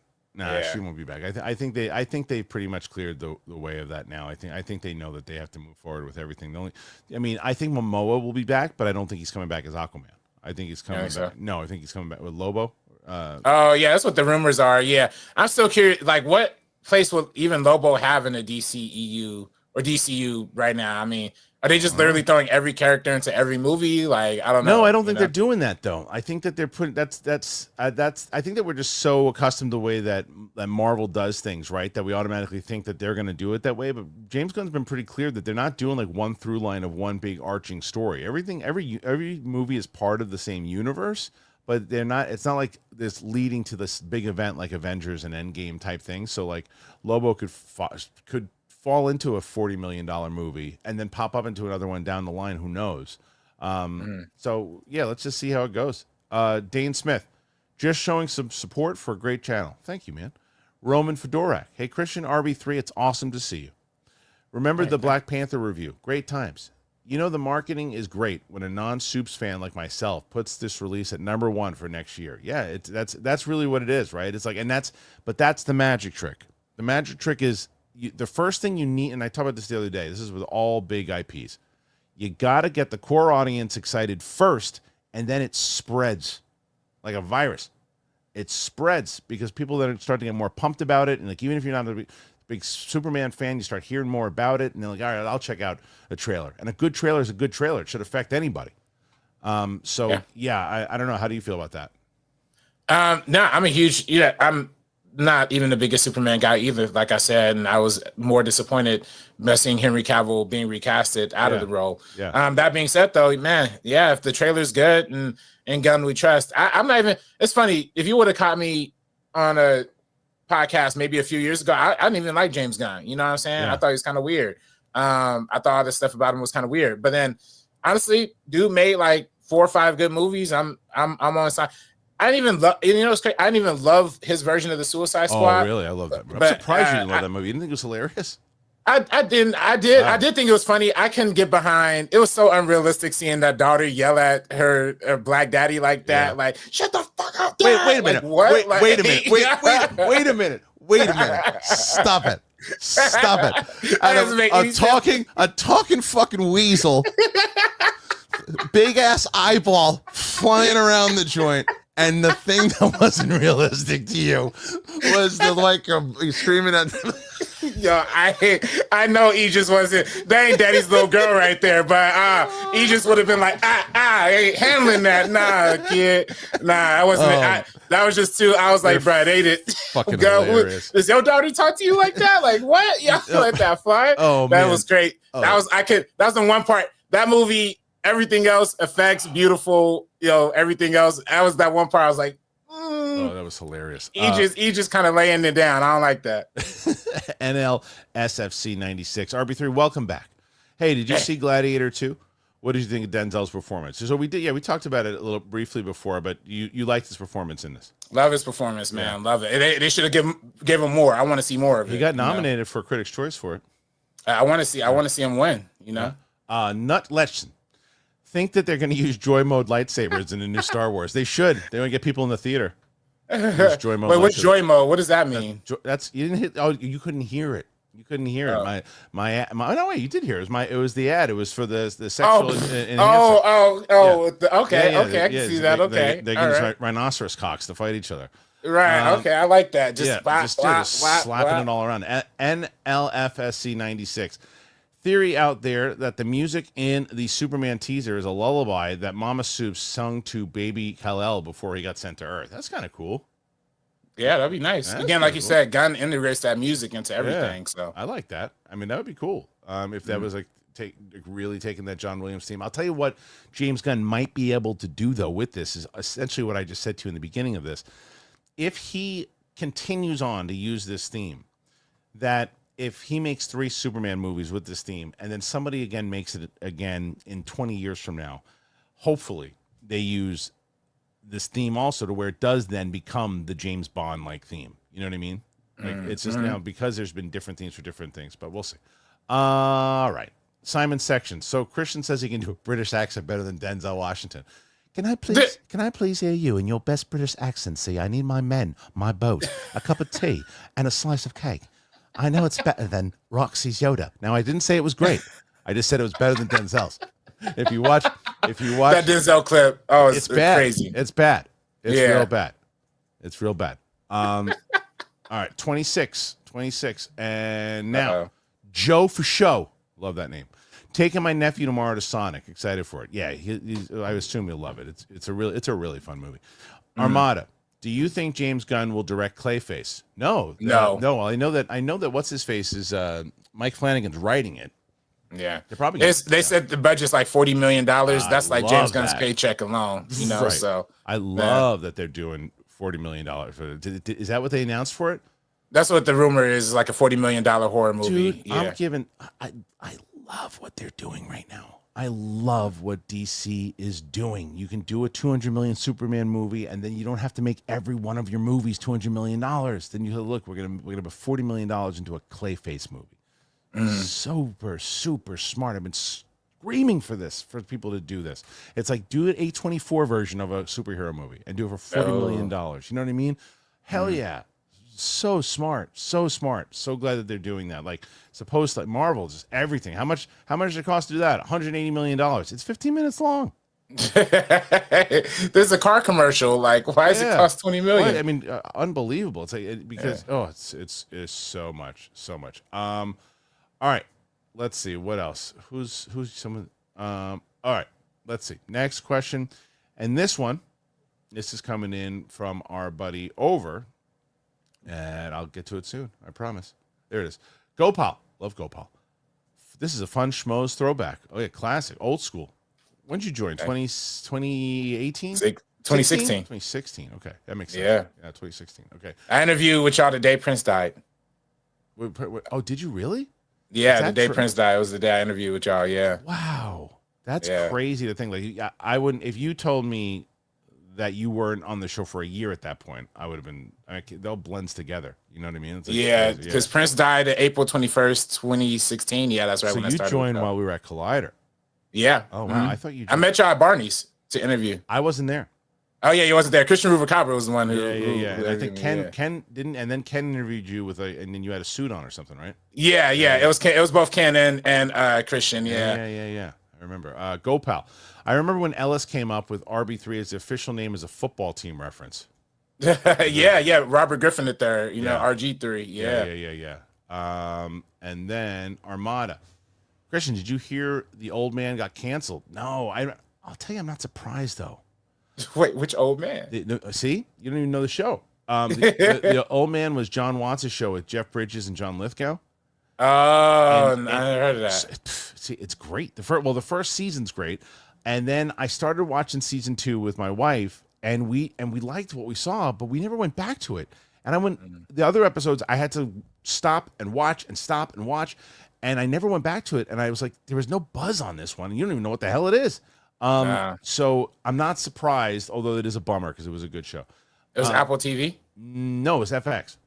A: She won't be back. I think they pretty much cleared the way of that now. I think they know that they have to move forward with everything. I think Momoa will be back, but I don't think he's coming back as Aquaman. I think he's coming back.
B: So?
A: No, I think he's coming back with Lobo.
B: That's what the rumors are. Yeah, I'm still curious. Like, what place will even Lobo have in the DCEU or DCU right now? I mean, are they just literally throwing every character into every movie? Like, I don't know.
A: No, I don't think they're doing that though. I think that they're putting I think that we're just so accustomed to the way that Marvel does things, right? That we automatically think that they're going to do it that way. But James Gunn's been pretty clear that they're not doing like one through line of one big arching story. Every movie is part of the same universe. But they're not. It's not like this leading to this big event like Avengers and Endgame type thing. So like Lobo could fall into a $40 million movie and then pop up into another one down the line. Who knows? So yeah, let's just see how it goes. Dane Smith, just showing some support for a great channel. Thank you, man. Roman Fedorak, hey Kristian, RB3, it's awesome to see you. Remember the Black Panther review? Great times. You know, the marketing is great when a non-Soups fan like myself puts this release at #1 for next year. Yeah, that's really what it is, right? It's like, but that's the magic trick. The magic trick is the first thing you need, and I talked about this the other day. This is with all big IPs. You got to get the core audience excited first, and then it spreads like a virus. It spreads because people then start to get more pumped about it, and like even if you're not a big Superman fan, you start hearing more about it, and they're like, all right, I'll check out a trailer. And a good trailer is a good trailer. It should affect anybody. I don't know. How do you feel about that?
B: No, I'm not even the biggest Superman guy either, like I said, and I was more disappointed by seeing Henry Cavill being recasted out of the role. Yeah. That being said, though, man, yeah, if the trailer's good and Gunn we trust, I'm not even. It's funny, if you would have caught me on a podcast maybe a few years ago, I didn't even like James Gunn. You know what I'm saying? Yeah. I thought he was kind of weird. I thought all this stuff about him was kind of weird. But then, honestly, dude made like 4 or 5 good movies. I'm on his side. I didn't even love. You know, it's crazy. I didn't even love his version of the Suicide Squad.
A: Oh, really? I love that. I'm
B: But,
A: surprised you didn't love that movie. You didn't think it was hilarious?
B: I didn't. I did. I did think it was funny. I couldn't get behind. It was so unrealistic seeing that daughter yell at her black daddy like that.
A: Yeah.
B: Like, shut the fuck up, Dad.
A: Wait a minute.
B: Like, what?
A: Wait,
B: Like,
A: wait a minute. Wait a minute. Wait a minute. Stop it. Stop it. A talking fucking weasel, big ass eyeball flying around the joint. And the thing that wasn't realistic to you was the like screaming at them.
B: Yo, I know he just wasn't. That ain't Daddy's little girl right there, but he just would have been like, I ain't handling that. Nah, kid. Nah, I wasn't. That was just too. I was like, bro, they did.
A: Fucking hilarious.
B: Does your daughter talk to you like that? Like what? Y'all let that fly?
A: Oh,
B: that
A: man.
B: was great. That was the one part. That movie. Everything else, effects, beautiful, everything else. That was that one part. I was like,
A: oh, that was hilarious.
B: He just kind of laying it down. I don't like that.
A: NLSFC 96. RB3, welcome back. Hey, did you see Gladiator 2? What did you think of Denzel's performance? So we talked about it a little briefly before, but you liked his performance in this.
B: Love his performance, man. Yeah. Love it. They should have give him more. I want to see more of it.
A: He got nominated for Critics' Choice for it.
B: I want to see him win,
A: Nut Letson. Think that they're going to use JOYMODE lightsabers in the new Star Wars. They should. They want to get people in the theater. JOYMODE.
B: Wait, what's JOYMODE? What does that mean?
A: That's you didn't hit. Oh, you couldn't hear it. You couldn't hear it. My no wait, you did hear it. It was the ad. It was for the sexual. Okay,
B: I can see that. Okay,
A: they use rhinoceros cocks to fight each other.
B: Right. Okay, I like that. Just
A: slapping it all around. NLFSC 96. Theory out there that the music in the Superman teaser is a lullaby that Mama Soup sung to baby Kal-El before he got sent to Earth. That's kind of cool.
B: Yeah, that'd be nice. Again, like you said, Gunn integrates that music into everything. So
A: I like that. I mean, that would be cool. If that was really taking that John Williams theme. I'll tell you what James Gunn might be able to do though with this is essentially what I just said to you in the beginning of this. If he continues on to use this theme, that if he makes 3 Superman movies with this theme and then somebody again makes it again in 20 years from now, hopefully they use this theme also to where it does then become the James Bond like theme. You know what I mean? Like it's just now because there's been different themes for different things, but we'll see. All right. Simon Section. So Christian says he can do a British accent better than Denzel Washington. Can I please hear you in your best British accent? See, I need my men, my boat, a cup of tea, and a slice of cake. I know it's better than Roxy's Yoda. Now, I didn't say it was great. I just said it was better than Denzel's. If you watch
B: that Denzel clip, it's
A: bad.
B: Crazy.
A: It's bad. It's real bad. It's real bad. All right, 26. And now, Joe for show. Love that name. Taking my nephew tomorrow to Sonic. Excited for it. Yeah, I assume he'll love it. It's a really fun movie. Armada. Do you think James Gunn will direct Clayface? No. I know that what's his face is Mike Flanagan's writing it.
B: Yeah,
A: they're probably.
B: They said the budget's like $40 million. That's like James Gunn's paycheck alone.
A: Right.
B: So
A: I love that they're doing $40 million for it. Is that what they announced for it?
B: That's what the rumor is. Like a $40 million horror movie.
A: Dude, yeah. I love what they're doing right now. I love what DC is doing. You can do a $200 million Superman movie, and then you don't have to make every one of your movies $200 million. Then you look, we're gonna put $40 million into a Clayface movie. Super smart. I've been screaming for people to do this. It's like do an A24 version of a superhero movie and do it for $40 million. You know what I mean? Hell yeah. So smart. So glad that they're doing that. Like supposed to like Marvel, just everything. How much does it cost to do that? $180 million. It's 15 minutes long.
B: There's a car commercial. Like, why does it cost $20 million?
A: Well, I mean, unbelievable. It's like because it's so much. All right, let's see what else. Who's someone? All right, let's see. Next question, and this is coming in from our buddy Over, and I'll get to it soon. I promise. There it is. Gopal, love Gopal. This is a fun schmoes throwback. Oh yeah, classic, old school. When did you join? 2018?
B: 2016.
A: 2016. Okay, that makes sense. Yeah, 2016. Okay.
B: I interviewed with y'all the day Prince died.
A: Wait, oh, did you really?
B: Yeah, the day Prince died. It was the day I interviewed with y'all. Yeah.
A: Wow, that's crazy to think. Like, I wouldn't if you told me that you weren't on the show for a year at that point, I would have been. They'll blends together. You know what I mean? It's like
B: Yeah,
A: crazy,
B: because Prince died at April 21st, 2016. Yeah, that's right.
A: So
B: when I
A: you
B: started
A: joined
B: the show.
A: while we were at Collider.
B: Yeah.
A: Oh wow! I thought you.
B: I met y'all at Barney's to interview.
A: I wasn't there.
B: Oh yeah, you wasn't there. Kristian Harloff was the one who.
A: Yeah.
B: who
A: And I think
B: interviewed me,
A: Ken didn't, and then Ken interviewed you and then you had a suit on or something, right?
B: Yeah. It was both Ken and Kristian. Yeah.
A: I remember. Go Pal. I remember when Ellis came up with RB3 as the official name as a football team reference.
B: yeah. Robert Griffin III. You know, RG3.
A: Yeah. And then Armada. Kristian, did you hear the old man got canceled? No, I'll tell you, I'm not surprised though.
B: Wait, which old man?
A: See, you don't even know the show. The old man was John Watts' show with Jeff Bridges and John Lithgow.
B: Oh, I never heard of that.
A: See, it's great. The first season's great, and then I started watching season 2 with my wife, and we liked what we saw, but we never went back to it. And I went the other episodes. I had to stop and watch and stop and watch, and I never went back to it. And I was like, there was no buzz on this one. And you don't even know what the hell it is. So I'm not surprised, although it is a bummer because it was a good show.
B: It was Apple TV?
A: No, it was FX.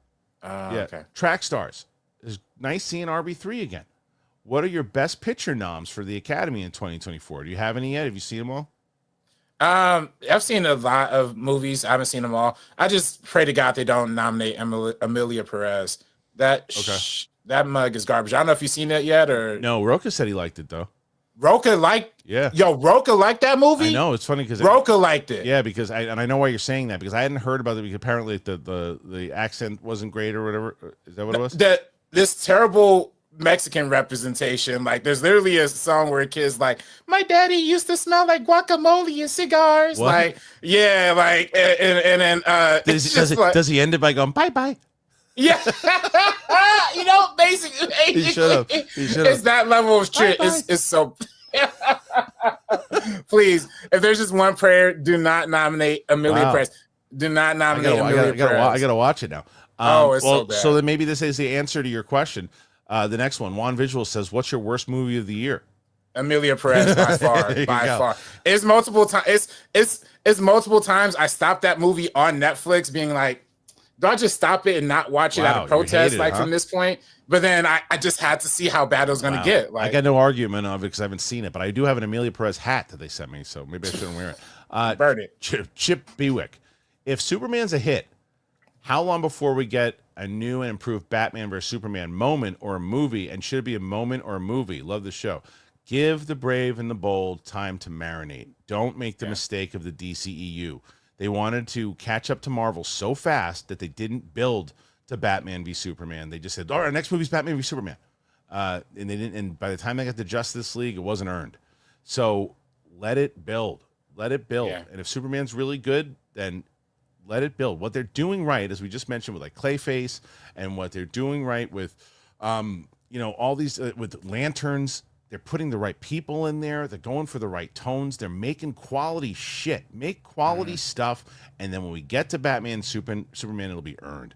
B: Okay.
A: Track Stars. It's nice seeing RB3 again. What are your best picture noms for the Academy in 2024? Do you have any yet? Have you seen them all?
B: I've seen a lot of movies. I haven't seen them all. I just pray to God they don't nominate Amelia Perez. That mug is garbage. I don't know if you've seen that yet or
A: no. Roka said he liked it though.
B: Roka liked that movie.
A: I know, it's funny because
B: Roka liked it.
A: Yeah, because I know why you're saying that because I hadn't heard about it because apparently the accent wasn't great or whatever. Is that what it was?
B: This terrible Mexican representation. Like there's literally a song where a kid's like, my daddy used to smell like guacamole and cigars.
A: What?
B: Like, yeah, like and then
A: does he end it by going bye bye?
B: Yeah. Basically
A: He should have.
B: It's that level of shit. It's so please, if there's just one prayer, do not nominate Amelia Perez. Do not nominate Amelia Perez.
A: I gotta watch it now.
B: It's so bad.
A: So then maybe this is the answer to your question. The next one, Juan Visual says, "What's your worst movie of the year?"
B: Amelia Perez by far. It's multiple times. It's multiple times. I stopped that movie on Netflix, being like, "Do I just stop it and not watch it out of protest?" From this point. But then I just had to see how bad it was going to get. Like,
A: I got no argument of it because I haven't seen it, but I do have an Amelia Perez hat that they sent me, so maybe I shouldn't wear it.
B: Burn it.
A: Chip Bewick. If Superman's a hit, how long before we get a new and improved Batman vs. Superman moment or a movie? And should it be a moment or a movie? Love the show. Give the brave and the bold time to marinate. Don't make the mistake of the DCEU. They wanted to catch up to Marvel so fast that they didn't build to Batman v Superman. They just said, "All right, our next movie's Batman v Superman," and they didn't. And by the time they got to Justice League, it wasn't earned. So let it build. Let it build. Yeah. And if Superman's really good, then let it build. What they're doing right, as we just mentioned, with like Clayface, and what they're doing right with, all these with lanterns. They're putting the right people in there. They're going for the right tones. They're making quality shit. Make quality stuff, and then when we get to Batman, Superman, it'll be earned.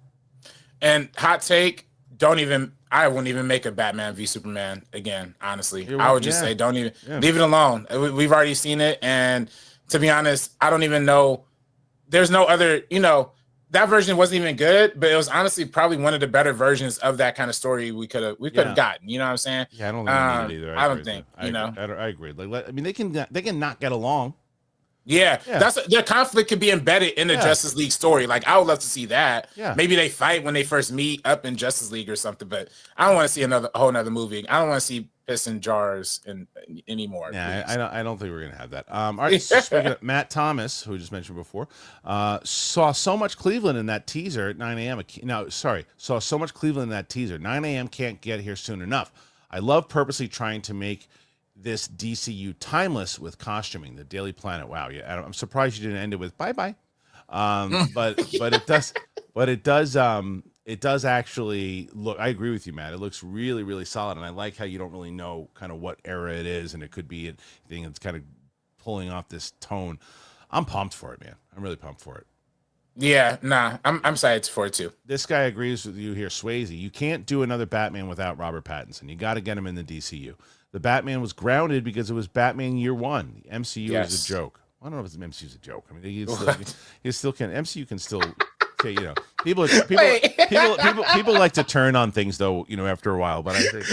A: And
B: hot take, I wouldn't even make a Batman v Superman again, honestly. I would just say don't even leave it alone. We've already seen it, and to be honest, I don't even know. There's no other, that version wasn't even good, but it was honestly probably one of the better versions of that kind of story we could have gotten. You know what I'm saying?
A: Yeah, I don't think I need it either.
B: I don't think,
A: I agree. Like, they can not get along.
B: Yeah. Their conflict could be embedded in the Justice League story. Like, I would love to see that.
A: Yeah.
B: Maybe they fight when they first meet up in Justice League or something, but I don't want to see a whole nother movie. I don't want to see piss in jars anymore.
A: Yeah, I don't think we're gonna have that. All right, speaking of Matt Thomas, who we just mentioned before, saw so much Cleveland in that teaser at 9 a.m. Saw so much Cleveland in that teaser. 9 a.m. can't get here soon enough. I love purposely trying to make this DCU timeless with costuming. The Daily Planet. Wow, yeah. I'm surprised you didn't end it with bye bye. But it does actually look. I agree with you, Matt. It looks really, really solid, and I like how you don't really know kind of what era it is, and it could be a thing that's kind of pulling off this tone. I'm pumped for it, man. I'm really pumped for it.
B: Yeah, nah, I'm excited for it too.
A: This guy agrees with you here, Swayze. You can't do another Batman without Robert Pattinson. You got to get him in the DCU. The Batman was grounded because it was Batman Year One. The MCU is a joke. I don't know if it's MCU's a joke. I mean, he still can. MCU can still. Okay, people like to turn on things though, after a while. But I think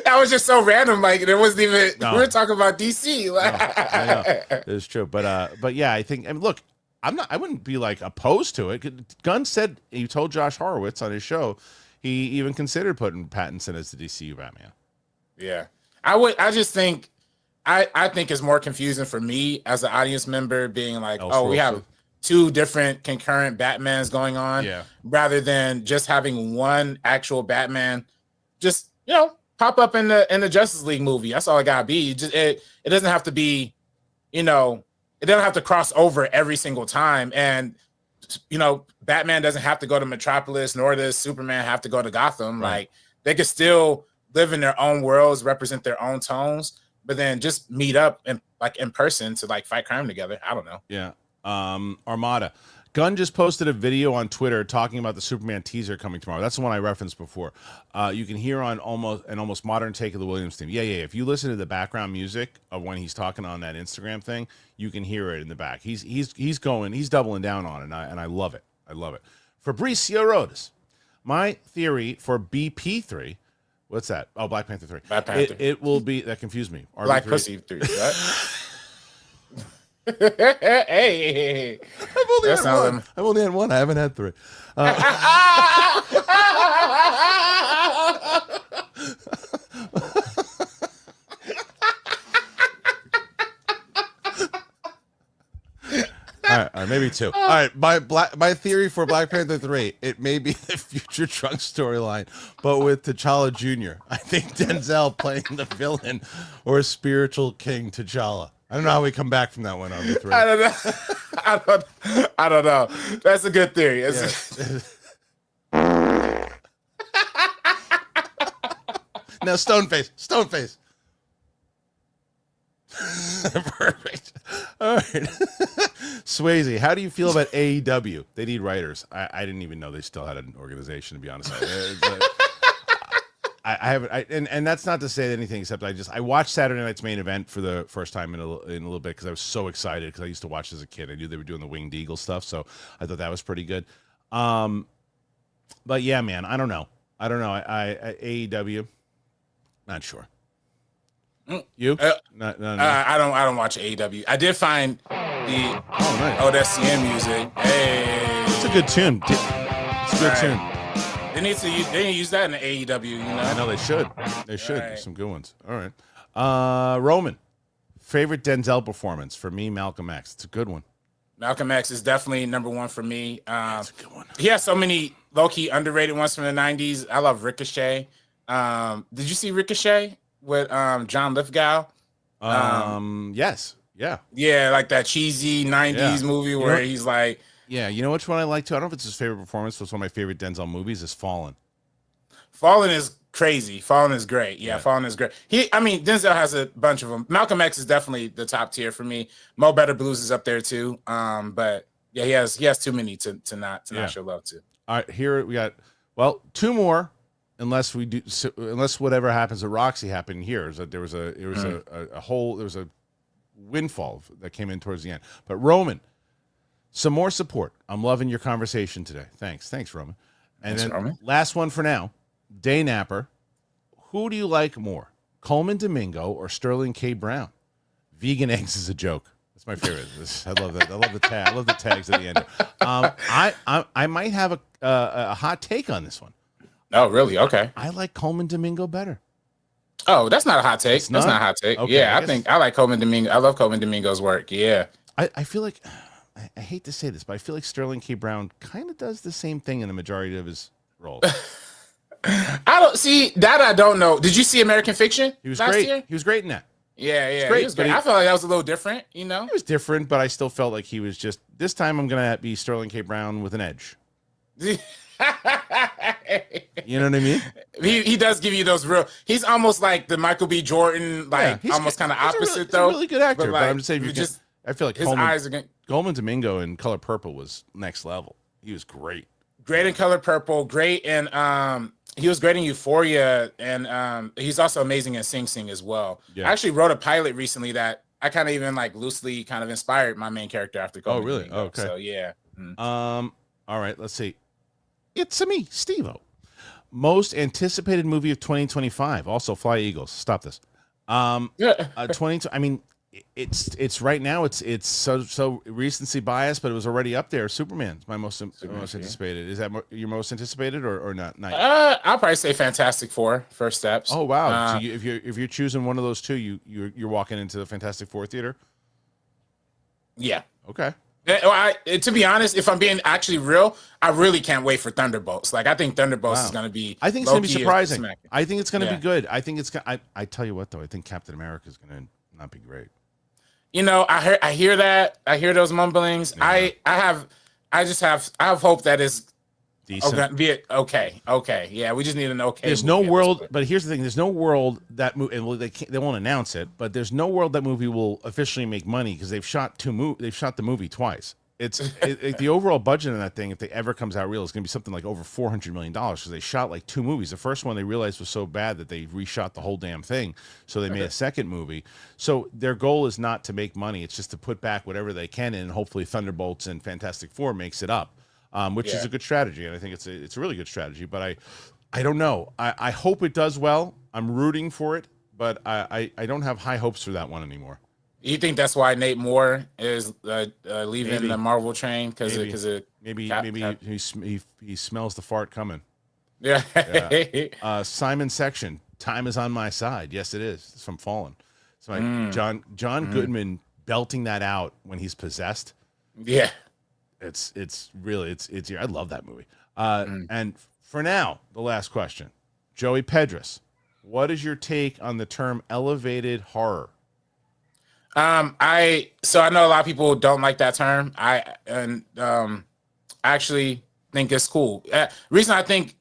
B: that was just so random. Like it wasn't even.
A: No.
B: We were talking about DC.
A: No, I know. It's true. But yeah, I think. I mean, look, I wouldn't be like opposed to it. Gunn said he told Josh Horowitz on his show he even considered putting Pattinson as the DCU Batman.
B: Yeah, I would. I just think. I think it's more confusing for me as an audience member, being like, we have 2 different concurrent Batmans going on, rather than just having one actual Batman, just pop up in the Justice League movie. That's all it gotta be. It doesn't have to be, it doesn't have to cross over every single time. And Batman doesn't have to go to Metropolis, nor does Superman have to go to Gotham. Right. Like they could still live in their own worlds, represent their own tones, but then just meet up in person to like fight crime together. I don't know.
A: Yeah. Armada. Gunn just posted a video on Twitter talking about the Superman teaser coming tomorrow. That's the one I referenced before. You can hear on almost modern take of the Williams theme. Yeah. If you listen to the background music of when he's talking on that Instagram thing, you can hear it in the back. He's doubling down on it, and I love it. I love it. Fabricio Rodas. My theory for BP3. What's that? Oh, Black Panther 3.
B: Black Panther.
A: It will be, that confused me. RB3.
B: Black Pussy 3, right? Hey.
A: I've only had one. I haven't had 3. All right, maybe 2. All right, my theory for Black Panther 3, it may be the future Trunk storyline, but with T'Challa Jr. I think Denzel playing the villain or spiritual king T'Challa. I don't know how we come back from that one on the 3.
B: I don't know. That's a good theory.
A: Now, Stoneface. Perfect. All right. Swayze, how do you feel about AEW? They need writers. I didn't even know they still had an organization, to be honest. I haven't, and that's not to say anything except I watched Saturday Night's Main Event for the first time in a little bit because I was so excited because I used to watch as a kid. I knew they were doing the Winged Eagle stuff, so I thought that was pretty good. But yeah, man, I don't know. I AEW, not sure. You? No.
B: I don't watch AEW. I did find the ODSCM music. Hey,
A: it's a good tune. It's a good tune.
B: They need to use that in the AEW.
A: I know they should. They should. Right. There's some good ones. All right. Roman, favorite Denzel performance for me, Malcolm X. It's a good one.
B: Malcolm X is definitely number 1 for me.
A: That's a good one.
B: He has so many low-key underrated ones from the 90s. I love Ricochet. Did you see Ricochet with John Lithgow?
A: Yes. Yeah.
B: Yeah, like that cheesy 90s movie where he's like...
A: Yeah, you know which one I like too? I don't know if it's his favorite performance, but it's one of my favorite Denzel movies is Fallen.
B: Fallen is crazy. Fallen is great. Yeah, Fallen is great. Denzel has a bunch of them. Malcolm X is definitely the top tier for me. Mo Better Blues is up there too. But yeah, he has too many to not show love to.
A: All right, here we got 2 more, unless whatever happens at Roxy happened here. There was a windfall that came in towards the end. But Roman, some more support. I'm loving your conversation today. Thanks, Roman. And then
B: Roman.
A: Last one for now, Day Napper. Who do you like more, Coleman Domingo or Sterling K. Brown? Vegan eggs is a joke. That's my favorite. I love that. I love the tag. I love the tags at the end. I might have a hot take on this one.
B: Oh, really? Okay.
A: I like Coleman Domingo better.
B: Oh, that's not a hot take. That's not a hot take.
A: Okay,
B: I think I like Coleman Domingo. I love Coleman Domingo's work. Yeah.
A: I feel like, I hate to say this, but I feel like Sterling K. Brown kind of does the same thing in the majority of his roles.
B: I don't see that. I don't know. Did you see American Fiction?
A: He was
B: last
A: great.
B: year?
A: He was great in that.
B: Yeah,
A: He
B: was great. I felt like that was a little different,
A: It was different, but I still felt like he was just, this time I'm going to be Sterling K. Brown with an edge. You know what I mean?
B: He does give you those real, he's almost like the Michael B. Jordan, almost kind of opposite though.
A: He's a really good actor, but I'm just saying, I feel like
B: his eyes are
A: Coleman Domingo in Color Purple was next level. He was great.
B: Great in Color Purple, great in he was great in Euphoria, and he's also amazing in Sing Sing as well. Yeah. I actually wrote a pilot recently that I kind of even like loosely kind of inspired my main character after
A: Oh,
B: Going
A: really?
B: Ringo.
A: Okay.
B: So yeah.
A: All right, let's see. It's me, Steve-O. Most anticipated movie of 2025. Also, Fly Eagles. Stop this. 20. I mean, it's right now. It's so recency bias, but it was already up there. Superman's my most anticipated. Is that your most anticipated or not?
B: I'll probably say Fantastic Four. First Steps.
A: Oh wow! So if you're choosing one of those two, you're walking into the Fantastic Four theater.
B: Yeah.
A: Okay.
B: To be honest, if I'm being actually real, I really can't wait for Thunderbolts. Like, I think Thunderbolts is going to be.
A: I think it's going to be surprising. I think it's going to be good. I think it's. I tell you what, though, I think Captain America is going to not be great.
B: You know, I hear that. I hear those mumblings. Yeah. I have hope that is
A: decent.
B: Okay. Yeah, we just need an okay.
A: There's no world, but here's the thing: there's no world that movie, and they won't announce it, but there's no world that movie will officially make money because they've shot the movie twice. It's the overall budget on that thing, if they ever comes out real, is going to be something like over $400 million because they shot like 2 movies. The first one they realized was so bad that they reshot the whole damn thing, so they made a second movie. So their goal is not to make money; it's just to put back whatever they can in, and hopefully Thunderbolts and Fantastic Four makes it up. Which is a good strategy, and I think it's a really good strategy. But I don't know. I hope it does well. I'm rooting for it, but I don't have high hopes for that one anymore.
B: You think that's why Nate Moore is leaving the Marvel train because
A: maybe he smells the fart coming.
B: Yeah.
A: Simon Section. Time is on my side. Yes, it is. It's from Fallen. It's like John Goodman belting that out when he's possessed.
B: Yeah.
A: It's really I love that movie. And for now, the last question. Joey Pedras, what is your take on the term elevated horror?
B: I know a lot of people don't like that term. I actually think it's cool. Reason I think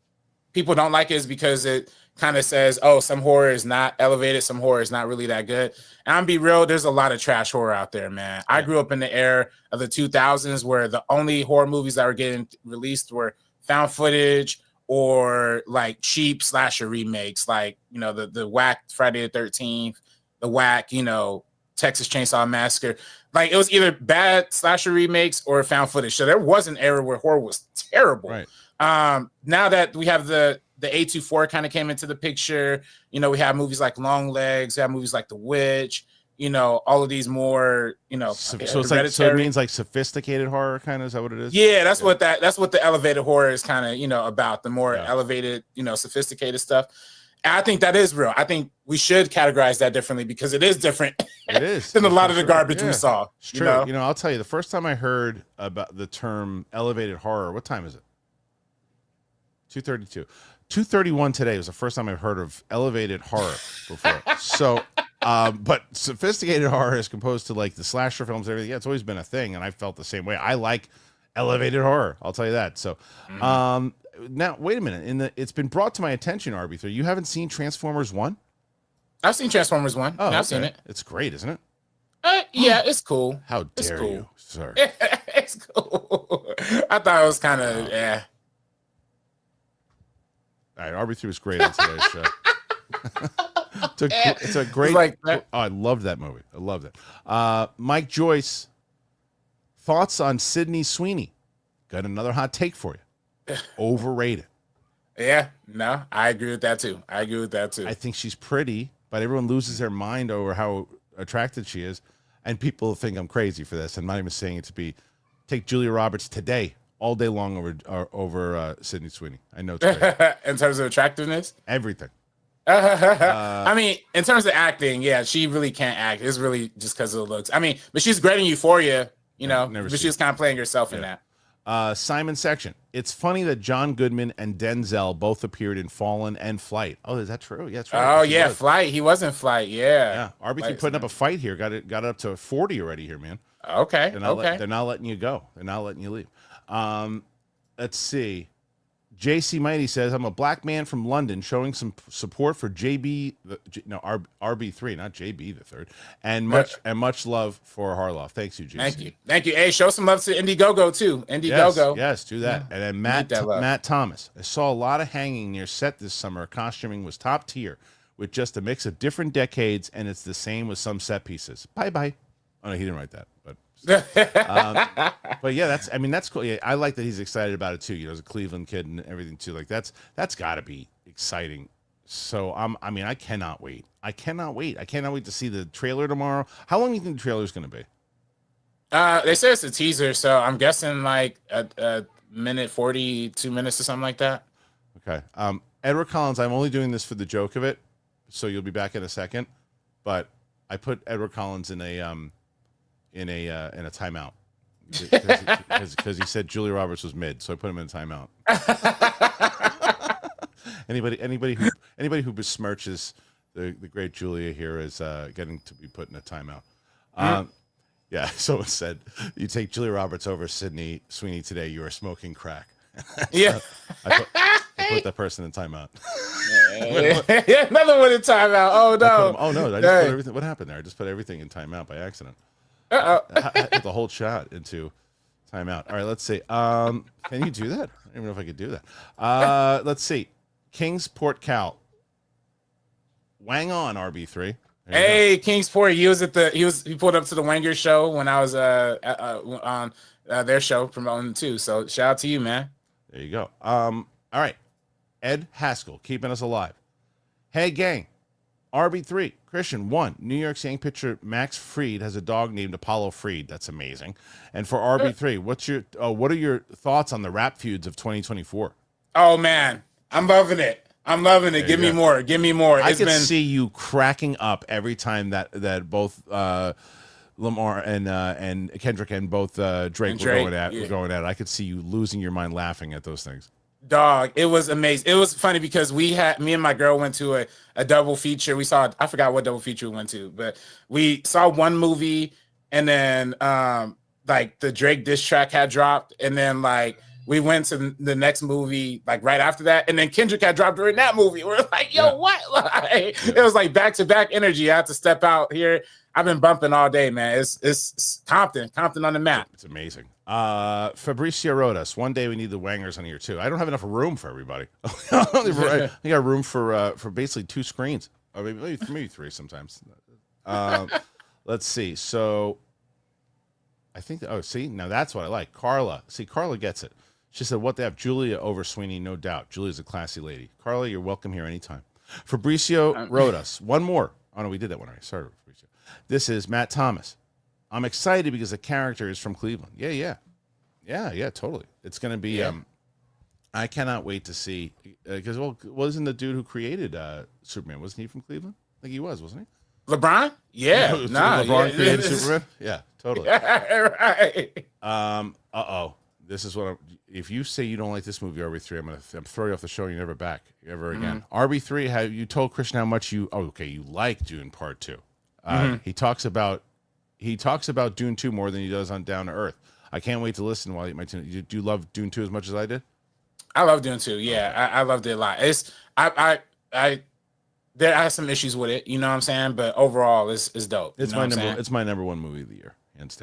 B: people don't like it is because it kind of says, oh, some horror is not elevated, some horror is not really that good. And I'm be real, there's a lot of trash horror out there, man. I grew up in the era of the 2000s where the only horror movies that were getting released were found footage or like cheap slasher remakes, like, you know, the whack Friday the 13th, the whack, you know, Texas Chainsaw Massacre. Like, it was either bad slasher remakes or found footage. So there was an era where horror was terrible.
A: Right.
B: Now that we have the A24 kind of came into the picture, you know, we have movies like Long Legs, we have movies like The Witch, you know, all of these more, you know,
A: so it's like, so it means like sophisticated horror kind of, is that what it is?
B: Yeah, that's what the elevated horror is kind of, you know, about, the more elevated, you know, sophisticated stuff. And I think that is real. I think we should categorize that differently because it is different.
A: It is
B: than a lot of the garbage we saw.
A: It's true. You know, I'll tell you, the first time I heard about the term elevated horror, what time is it? 2:32. 2:31 today was the first time I've heard of elevated horror before. So, but sophisticated horror as composed to like the slasher films and everything, yeah, it's always been a thing, and I felt the same way. I like elevated horror, I'll tell you that. So, now wait a minute. It's been brought to my attention, RB3. You haven't seen Transformers 1?
B: I've seen Transformers 1.
A: Oh,
B: I've seen it.
A: It's great, isn't it?
B: Yeah, it's cool.
A: How dare you, sir?
B: It's cool. I thought it was kind of,
A: All right, RB3 was great on today's show. It's a great. I loved that movie. I loved it. Mike Joyce, thoughts on Sydney Sweeney? Got another hot take for you. Overrated.
B: Yeah, no, I agree with that too. I
A: think she's pretty, but everyone loses their mind over how attractive she is, and people think I'm crazy for this. I'm not even saying it to be. Take Julia Roberts today, all day long over Sydney Sweeney. I know it's great.
B: In terms of attractiveness,
A: everything.
B: I mean, in terms of acting, yeah, she really can't act. It's really just because of the looks. I mean, but she's great in Euphoria, you know. But she's kind of playing herself in that.
A: Simon Section. It's funny that John Goodman and Denzel both appeared in Fallen and Flight. Oh, is that true? Yeah, that's right.
B: Oh, yeah, Flight. He was in Flight. Yeah.
A: RBC putting up a fight here. Got it up to 40 already here, man.
B: Okay.
A: They're not letting you go. They're not letting you leave. Let's see. JC Mighty says, I'm a black man from London showing some support for RB3, not JB the third, and much love for Harloff. Thanks you, JC.
B: Thank you. Hey, show some love to Indiegogo too. Indiegogo.
A: Yes, do that. And then Matt Thomas. I saw a lot of hanging near set this summer. Costuming was top tier. with just a mix of different decades, and it's the same with some set pieces. Bye bye. Oh no, he didn't write that, but yeah, that's cool. Yeah, I like that he's excited about it too. You know, as a Cleveland kid and everything too. Like that's got to be exciting. So I cannot wait. I cannot wait to see the trailer tomorrow. How long do you think the trailer is going to be?
B: They say it's a teaser, so I'm guessing like a minute 40, 2 minutes or something like that.
A: Okay. Edward Collins, I'm only doing this for the joke of it, so you'll be back in a second. But I put Edward Collins in a timeout because he said Julia Roberts was mid, so I put him in a timeout. anybody who besmirches the great Julia here is getting to be put in a timeout. Yeah, someone said you take Julia Roberts over Sydney Sweeney today, you are smoking crack.
B: Yeah.
A: I put that person in timeout.
B: Yeah, another one in timeout. Oh no.
A: I just put everything. What happened there? I just put everything in timeout by accident. I put the whole shot into timeout. All right, let's see. Can you do that? I don't even know if I could do that. Let's see. Kingsport Cal. Wang on RB3.
B: Hey, Kingsport. He pulled up to the Wanger show when I was on their show promoting too. So shout out to you, man.
A: There you go. All right. Ed Haskell keeping us alive. Hey gang. RB3, Kristian, 1. New York's Yank pitcher Max Fried has a dog named Apollo Fried. That's amazing. And for RB3, what are your thoughts on the rap feuds of 2024?
B: Oh man, I'm loving it. Give me more.
A: I can see you cracking up every time that both Lamar and Kendrick and both Drake were going at it. I could see you losing your mind laughing at those things.
B: Dog, it was amazing. It was funny because me and my girl went to a double feature. I forgot what double feature we went to, but we saw one movie and then like the Drake diss track had dropped, and then like we went to the next movie like right after that, and then Kendrick had dropped during that movie. We're like, yo, what? Like, it was like back-to-back energy. I had to step out here. I've been bumping all day, man. It's Compton on the map.
A: It's amazing. Fabricio wrote us, one day we need the Wangers on here too. I don't have enough room for everybody. I got room for basically 2 screens, or maybe 3 sometimes. Let's see. So I think see, now that's what I like. Carla gets it. She said, what they have Julia over Sweeney, no doubt. Julia's a classy lady. Carla, you're welcome here anytime. Fabricio wrote us one more. Oh no, we did that one already. Sorry, Fabricio. This is Matt Thomas. I'm excited because the character is from Cleveland. Yeah, totally. It's going to be, I cannot wait to see, because, wasn't the dude who created Superman, wasn't he from Cleveland? I think he was, wasn't he?
B: LeBron? Yeah.
A: LeBron created Superman? Yeah, totally.
B: Right.
A: This is what if you say you don't like this movie, RB3, I'm throw you off the show. You're never back ever again. RB3, have you told Kristian how much you like Dune Part 2? He talks about Dune 2 more than he does on Down to Earth. I can't wait to listen while you might tune. Do you love Dune 2 as much as I did?
B: I love Dune 2. Yeah, I loved it a lot. I have some issues with it, you know what I'm saying? But overall, it's dope.
A: It's my number 1 movie of the year.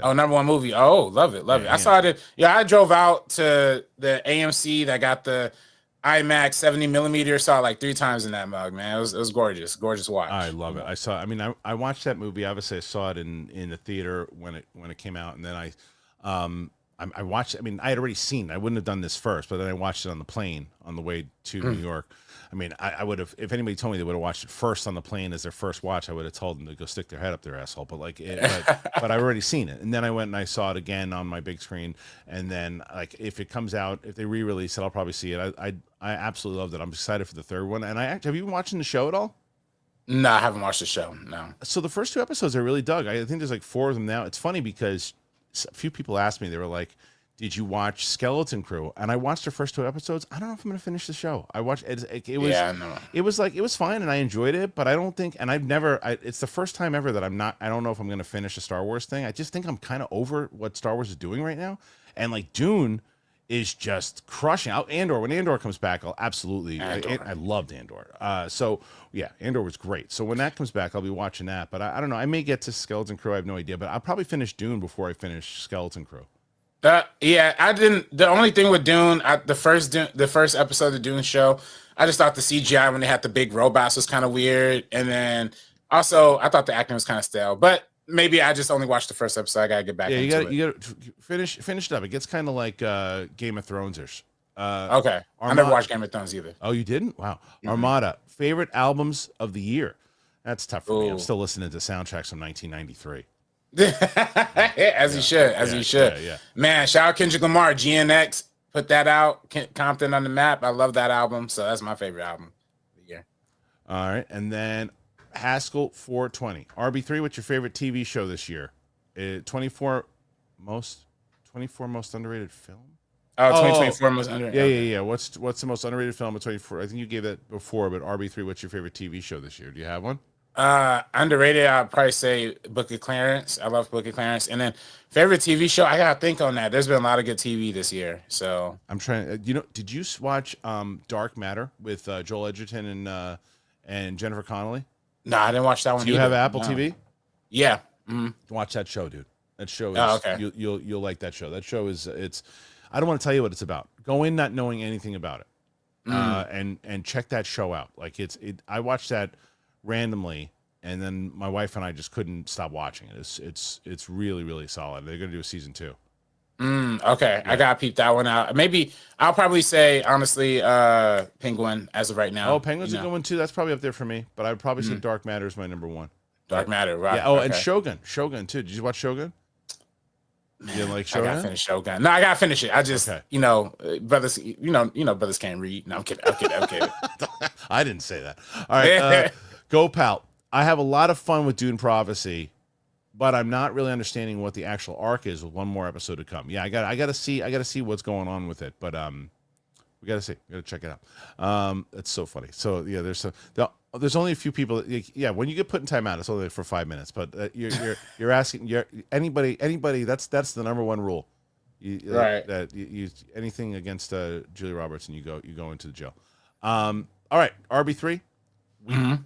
B: Oh, number 1 movie. Oh, love it. I saw it. Yeah, I drove out to the AMC that got the IMAX 70 millimeter. Saw it like 3 times in that mug, man. It was gorgeous watch.
A: I love it. I watched that movie. Obviously, I saw it in the theater when it came out, and then I watched. I mean, I had already seen it. I wouldn't have done this first, but then I watched it on the plane on the way to New York. I mean, I would have, if anybody told me they would have watched it first on the plane as their first watch, I would have told them to go stick their head up their asshole. But but I've already seen it, and then I went and I saw it again on my big screen. And then, like, if it comes out, if they re-release it, I'll probably see it. I absolutely loved it. I'm excited for the 3rd one. And have you been watching the show at all?
B: No, I haven't watched the show. No.
A: So the first 2 episodes I really dug. I think there's like 4 of them now. It's funny because a few people asked me, they were like, did you watch Skeleton Crew? And I watched the first 2 episodes. I don't know if I'm going to finish the show. I watched it. It was fine and I enjoyed it, but I don't think, and it's the first time ever that I don't know if I'm going to finish a Star Wars thing. I just think I'm kind of over what Star Wars is doing right now. And like Dune is just crushing out Andor. When Andor comes back, I'll absolutely, I loved Andor. So yeah, Andor was great. So when that comes back, I'll be watching that, but I don't know. I may get to Skeleton Crew. I have no idea, but I'll probably finish Dune before I finish Skeleton Crew.
B: Yeah, I didn't. The only thing with Dune, the first episode of the Dune show, I just thought the CGI when they had the big robots was kind of weird, and then also I thought the acting was kind of stale. But maybe I just only watched the first episode. I gotta get back into it.
A: You gotta finish it up. It gets kind of like Game of Thrones-ish.
B: Okay, I never watched Game of Thrones either.
A: Oh, you didn't? Wow. Armada, favorite albums of the year. That's tough for me. I'm still listening to soundtracks from 1993.
B: As you should.
A: Yeah.
B: Man, shout out Kendrick Lamar, GNX, put that out. Compton on the Map. I love that album. So that's my favorite album of the year.
A: All right. And then Haskell 420. RB3, what's your favorite TV show this year? 24 most underrated film?
B: Oh, 2024 most underrated.
A: Yeah. What's the most underrated film of 24? I think you gave that before, but RB3, what's your favorite TV show this year? Do you have one?
B: Underrated, I'd probably say Book of Clarence. I love Book of Clarence. And then favorite TV show, I gotta think on that. There's been a lot of good TV this year. So
A: I'm trying. Did you watch Dark Matter with Joel Edgerton and Jennifer Connelly?
B: No, I didn't watch that one.
A: Do you have Apple TV?
B: Yeah.
A: Watch that show, dude. That show is.
B: Oh, okay.
A: You'll like that show. That show is. I don't want to tell you what it's about. Go in not knowing anything about it, and check that show out. Like I watched that randomly, and then my wife and I just couldn't stop watching it. It's really, really solid. They're gonna do a season 2.
B: Okay, yeah. I gotta peep that one out. Maybe I'll probably say honestly, Penguin as of right now.
A: Oh, Penguin's a good one too. That's probably up there for me. But I would probably say Dark Matter is my number 1.
B: Dark Matter, right?
A: Yeah. Oh, okay. And Shogun too. Did you watch Shogun?
B: Man,
A: you like Shogun?
B: I gotta finish Shogun. No, I gotta finish it. I just, brothers, brothers can't read. No, I'm kidding.
A: I didn't say that. All right, go pal. I have a lot of fun with Dune Prophecy, but I'm not really understanding what the actual arc is with one more episode to come. Yeah, I gotta see what's going on with it, but we gotta see. We gotta check it out. It's so funny. So yeah, there's only a few people. Yeah, when you get put in timeout, it's only for 5 minutes. But you're asking anybody. That's the number one rule.
B: Right.
A: That you anything against Julia Roberts and you go into the jail. All right, RB3.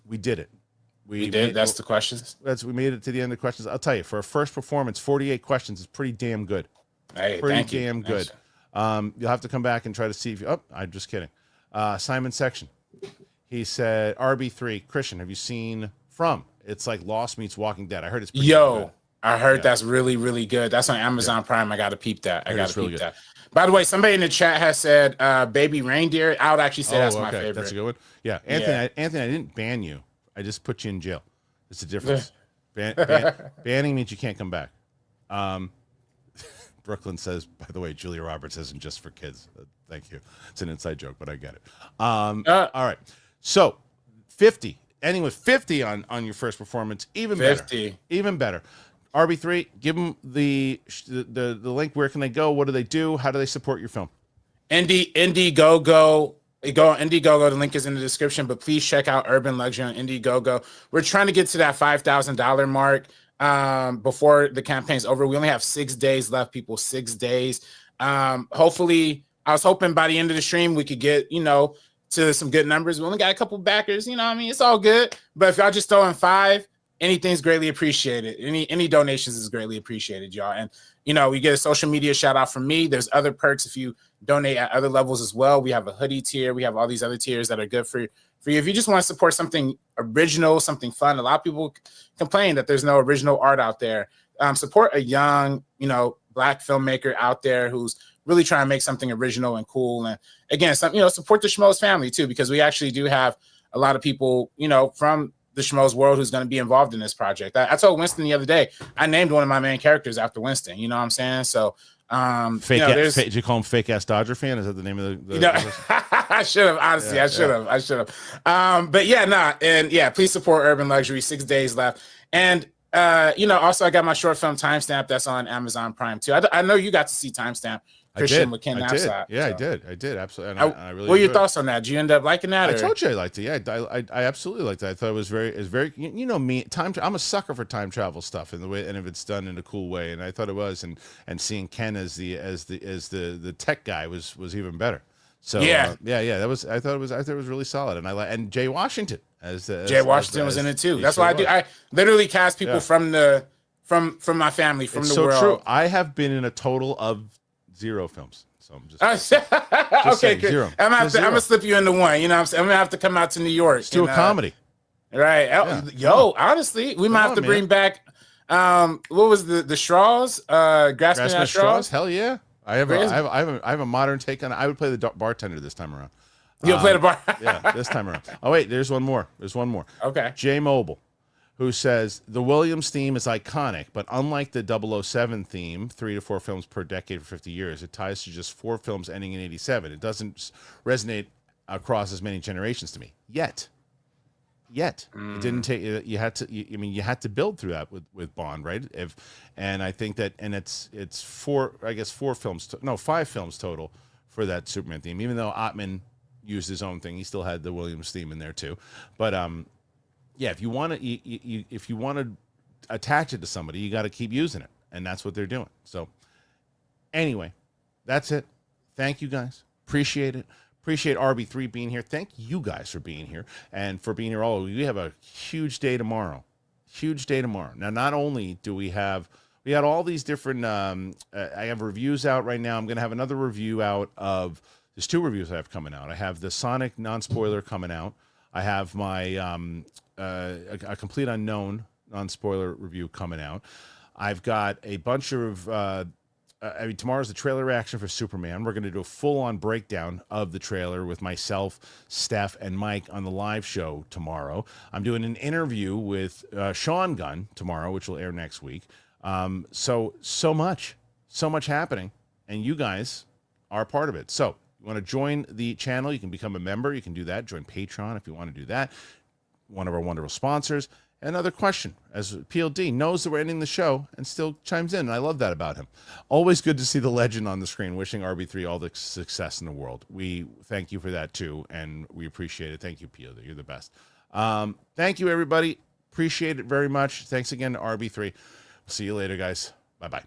A: We did it.
B: We did. That's the questions.
A: We made it to the end of the questions. I'll tell you, for a first performance, 48 questions is pretty damn good.
B: Hey,
A: pretty damn good. You'll have to come back and try to see if you. Oh, I'm just kidding. Simon Section. He said, RB3, Kristian, have you seen From? It's like Lost meets Walking Dead. I heard it's pretty good.
B: I heard that's really, really good. That's on Amazon Prime. I got to peep that. I got to peep that. By the way, somebody in the chat has said Baby Reindeer. I would actually say that's my favorite.
A: That's a good one. Yeah. Anthony, I didn't ban you. I just put you in jail. It's a difference. Banning means you can't come back. Brooklyn says, by the way, Julia Roberts isn't just for kids. Thank you. It's an inside joke, but I get it. All right. So 50. Ending with 50 on your first performance. Even 50. Better. Even better. RB3, give them the link. Where can they go? What do they do? How do they support your film?
B: Indiegogo. Go on Indiegogo. The link is in the description, but please check out Urban Luxury on Indiegogo. We're trying to get to that $5,000 mark before the campaign's over. We only have 6 days left, people. 6 days. Hopefully, I was hoping by the end of the stream we could get, to some good numbers. We only got a couple backers, it's all good. But if y'all just throw in 5, anything's greatly appreciated. Any donations is greatly appreciated, y'all. And we get a social media shout out from me. There's other perks if you donate at other levels as well. We have a hoodie tier. We have all these other tiers that are good for you. If you just want to support something original, something fun. A lot of people complain that there's no original art out there. Support a young, Black filmmaker out there who's really trying to make something original and cool. And again, support the Schmoes family too, because we actually do have a lot of people, from the Schmoes world who's going to be involved in this project. I told Winston the other day, I named one of my main characters after Winston. You know what I'm saying? So,
A: did you call him Fake Ass Dodger Fan? Is that the name of the
B: I should have, honestly. I should have. But yeah, please support Urban Luxury. 6 days left. And, also I got my short film Timestamp that's on Amazon Prime too. I know you got to see Timestamp. Kristian with Ken Knapsack.
A: Yeah, so. I did. Absolutely. And I really
B: what are your thoughts on that? Did you end up liking that?
A: I told you I liked it. Yeah, I absolutely liked it. I thought it was very, me. I'm a sucker for time travel stuff in the way, and if it's done in a cool way. And I thought it was, and seeing Ken as the tech guy was even better. So I thought it was really solid, and and Jay Washington Jay Washington was in it too. That's why I literally cast people from my family, from the world. So true. I have been in a total of 0 films. So I'm just
B: okay,
A: saying,
B: good.
A: zero.
B: I'm
A: Just
B: gonna
A: zero.
B: slip you into one. You know, I'm gonna have to come out to New York.
A: Let's do a comedy.
B: Right.
A: Yeah.
B: Yo, honestly, we might have to bring back what was the straws? Grasping at straws?
A: Hell yeah. I have a modern take on it. I would play the bartender this time around.
B: You'll play the bar.
A: Yeah, this time around. Oh wait, there's one more.
B: Okay.
A: J Mobile, who says the Williams theme is iconic, but unlike the 007 theme, 3 to 4 films per decade for 50 years, it ties to just 4 films ending in 87. It doesn't resonate across as many generations to me yet. It didn't take. You had to build through that with Bond, right? And I think that, and it's 5 films total for that Superman theme. Even though Ottman used his own thing, he still had the Williams theme in there too. But yeah, if you want to attach it to somebody, you got to keep using it, and that's what they're doing. So anyway, that's it. Thank you guys. Appreciate it. Appreciate RB3 being here. Thank you guys for being here and for being here all. We have a huge day tomorrow. Now, not only do we had all these different, I have reviews out right now. I'm going to have another review out of, there's 2 reviews I have coming out. I have the Sonic non-spoiler coming out. I have my, a complete unknown non-spoiler review coming out. I've got a bunch of, tomorrow's the trailer reaction for Superman. We're going to do a full-on breakdown of the trailer with myself, Steph, and Mike on the live show tomorrow. I'm doing an interview with Sean Gunn tomorrow, which will air next week. So much happening, and you guys are a part of it. So you want to join the channel, you can become a member. You can do that. Join Patreon if you want to do that. One of our wonderful sponsors. Another question, as PLD knows that we're ending the show and still chimes in, and I love that about him. Always good to see the legend on the screen, wishing RB3 all the success in the world. We thank you for that, too, and we appreciate it. Thank you, PLD. You're the best. Thank you, everybody. Appreciate it very much. Thanks again to RB3. See you later, guys. Bye-bye.